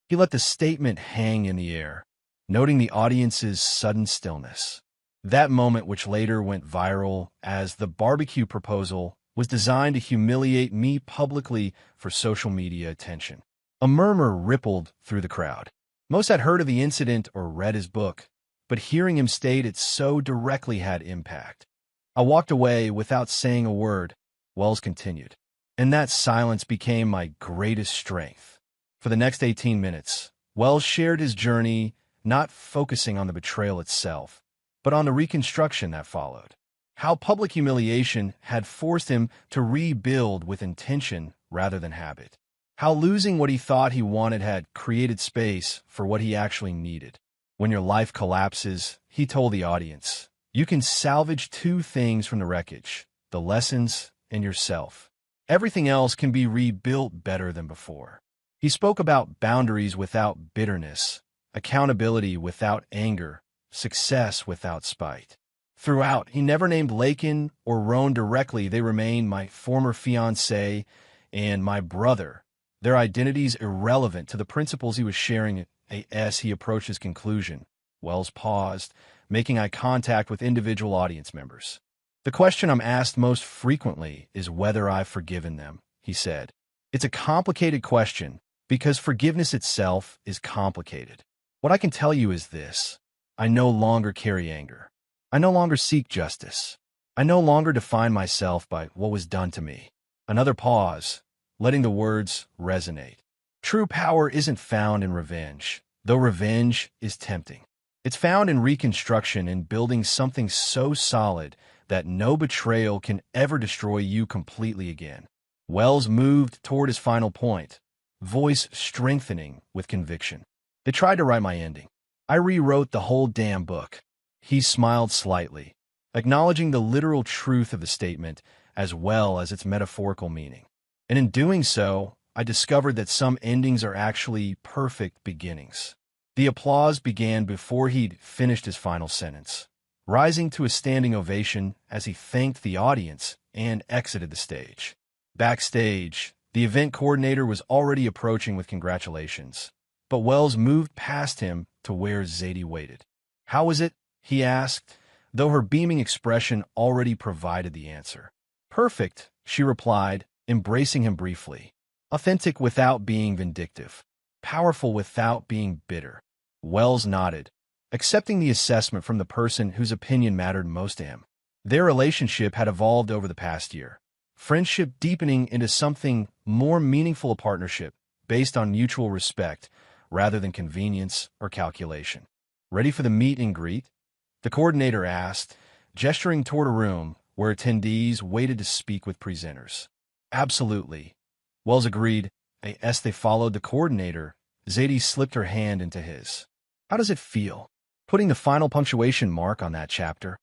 He let the statement hang in the air, noting the audience's sudden stillness. That moment, which later went viral as the barbecue proposal, was designed to humiliate me publicly for social media attention. A murmur rippled through the crowd. Most had heard of the incident or read his book, but hearing him state it so directly had impact. I walked away without saying a word. Wells continued, and that silence became my greatest strength. For the next 18 minutes, Wells shared his journey, not focusing on the betrayal itself, but on the reconstruction that followed. How public humiliation had forced him to rebuild with intention rather than habit. How losing what he thought he wanted had created space for what he actually needed. When your life collapses, he told the audience, you can salvage 2 things from the wreckage: the lessons and yourself. Everything else can be rebuilt better than before. He spoke about boundaries without bitterness, accountability without anger, success without spite. Throughout, he never named Lakin or Roan directly. They remained my former fiancé and my brother, their identities irrelevant to the principles he was sharing. As he approached his conclusion, Wells paused, making eye contact with individual audience members. The question I'm asked most frequently is whether I've forgiven them, he said. It's a complicated question because forgiveness itself is complicated. What I can tell you is this: I no longer carry anger. I no longer seek justice. I no longer define myself by what was done to me. Another pause, letting the words resonate. True power isn't found in revenge, though revenge is tempting. It's found in reconstruction, in building something so solid that no betrayal can ever destroy you completely again. Wells moved toward his final point, voice strengthening with conviction. They tried to write my ending. I rewrote the whole damn book. He smiled slightly, acknowledging the literal truth of the statement as well as its metaphorical meaning. And in doing so, I discovered that some endings are actually perfect beginnings. The applause began before he'd finished his final sentence, rising to a standing ovation as he thanked the audience and exited the stage. Backstage, the event coordinator was already approaching with congratulations, but Wells moved past him to where Zadie waited. How was it? He asked, though her beaming expression already provided the answer. Perfect, she replied, embracing him briefly. Authentic without being vindictive. Powerful without being bitter. Wells nodded, accepting the assessment from the person whose opinion mattered most to him. Their relationship had evolved over the past year, friendship deepening into something more meaningful, a partnership based on mutual respect rather than convenience or calculation. "Ready for the meet and greet?" the coordinator asked, gesturing toward a room where attendees waited to speak with presenters. "Absolutely," Wells agreed. As they followed the coordinator, Zadie slipped her hand into his. "How does it feel, putting the final punctuation mark on that chapter?"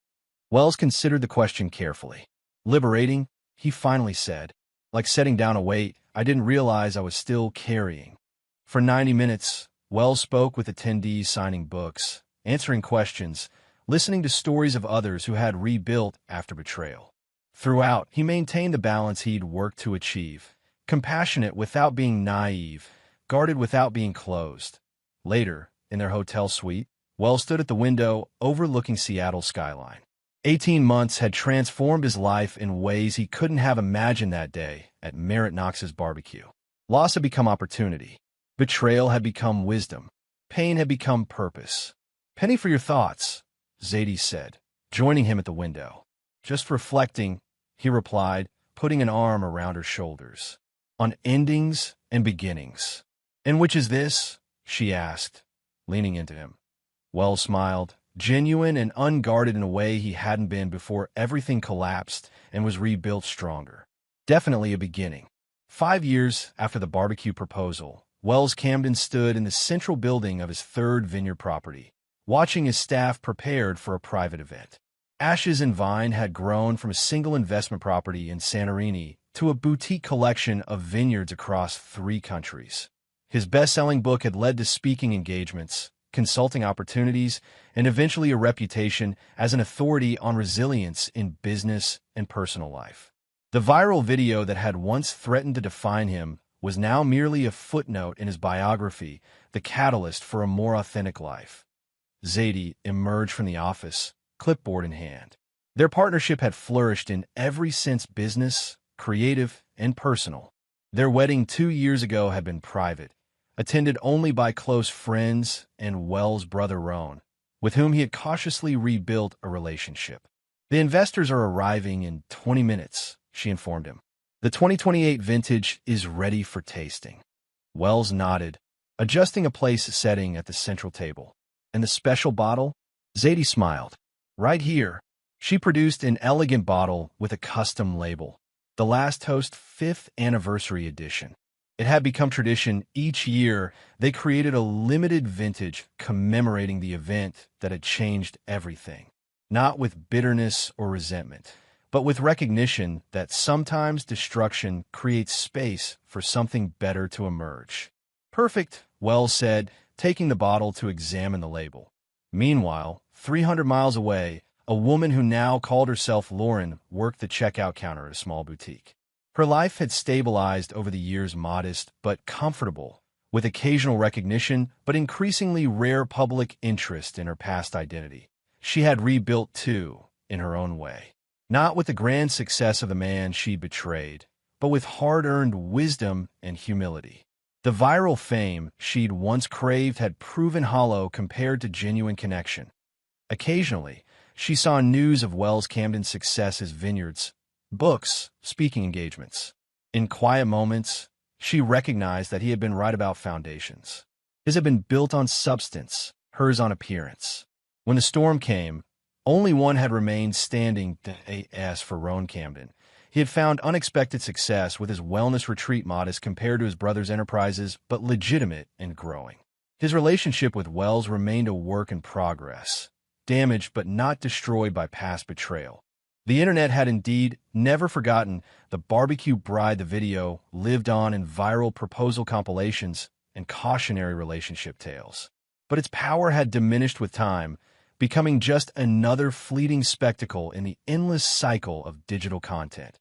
Wells considered the question carefully. "Liberating," he finally said. "Like setting down a weight I didn't realize I was still carrying." For 90 minutes, Wells spoke with attendees, signing books, answering questions, listening to stories of others who had rebuilt after betrayal. Throughout, he maintained the balance he'd worked to achieve, compassionate without being naive, guarded without being closed. Later, in their hotel suite, Wells stood at the window overlooking Seattle's skyline. 18 months had transformed his life in ways he couldn't have imagined that day at Merritt Knox's barbecue. Loss had become opportunity. Betrayal had become wisdom. Pain had become purpose. "Penny for your thoughts," Zadie said, joining him at the window. "Just reflecting," he replied, putting an arm around her shoulders. "On endings and beginnings." "And which is this?" she asked, leaning into him. Wells smiled, genuine and unguarded in a way he hadn't been before everything collapsed and was rebuilt stronger. "Definitely a beginning." 5 years after the barbecue proposal, Wells Camden stood in the central building of his third vineyard property, watching his staff prepared for a private event. Ashes and Vine had grown from a single investment property in Santorini to a boutique collection of vineyards across 3 countries. His best-selling book had led to speaking engagements, consulting opportunities, and eventually a reputation as an authority on resilience in business and personal life. The viral video that had once threatened to define him was now merely a footnote in his biography, the catalyst for a more authentic life. Zadie emerged from the office, clipboard in hand. Their partnership had flourished in every sense: business, creative, and personal. Their wedding 2 years ago had been private, attended only by close friends and Wells' brother Roan, with whom he had cautiously rebuilt a relationship. "The investors are arriving in 20 minutes, she informed him. "The 2028 vintage is ready for tasting." Wells nodded, adjusting a place setting at the central table. "And the special bottle?" Zadie smiled. "Right here." She produced an elegant bottle with a custom label, the Last Toast 5th Anniversary Edition. It had become tradition each year. They created a limited vintage commemorating the event that had changed everything, not with bitterness or resentment, but with recognition that sometimes destruction creates space for something better to emerge. "Perfect," Wells said, taking the bottle to examine the label. Meanwhile, 300 miles away, a woman who now called herself Lauren worked the checkout counter at a small boutique. Her life had stabilized over the years, modest but comfortable, with occasional recognition but increasingly rare public interest in her past identity. She had rebuilt too, in her own way. Not with the grand success of the man she betrayed, but with hard-earned wisdom and humility. The viral fame she'd once craved had proven hollow compared to genuine connection. Occasionally, she saw news of Wells Camden's success as vineyards, books, speaking engagements. In quiet moments, she recognized that he had been right about foundations. His had been built on substance, hers on appearance. When the storm came, only one had remained standing. As for Roan Camden, he had found unexpected success with his wellness retreat, modest compared to his brother's enterprises, but legitimate and growing. His relationship with Wells remained a work in progress, damaged but not destroyed by past betrayal. The internet had indeed never forgotten the barbecue bride. The video lived on in viral proposal compilations and cautionary relationship tales. But its power had diminished with time, becoming just another fleeting spectacle in the endless cycle of digital content.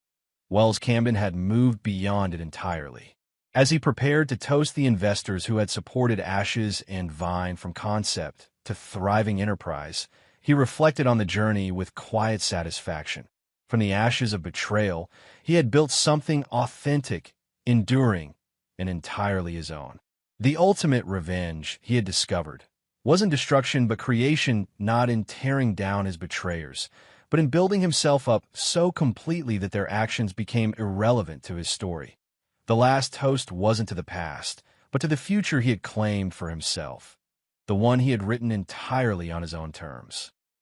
Wells Camden had moved beyond it entirely. As he prepared to toast the investors who had supported Ashes and Vine from concept to thriving enterprise, he reflected on the journey with quiet satisfaction. From the ashes of betrayal, he had built something authentic, enduring, and entirely his own. The ultimate revenge, he had discovered, wasn't destruction but creation, not in tearing down his betrayers, but in building himself up so completely that their actions became irrelevant to his story. The last toast wasn't to the past, but to the future he had claimed for himself, the one he had written entirely on his own terms.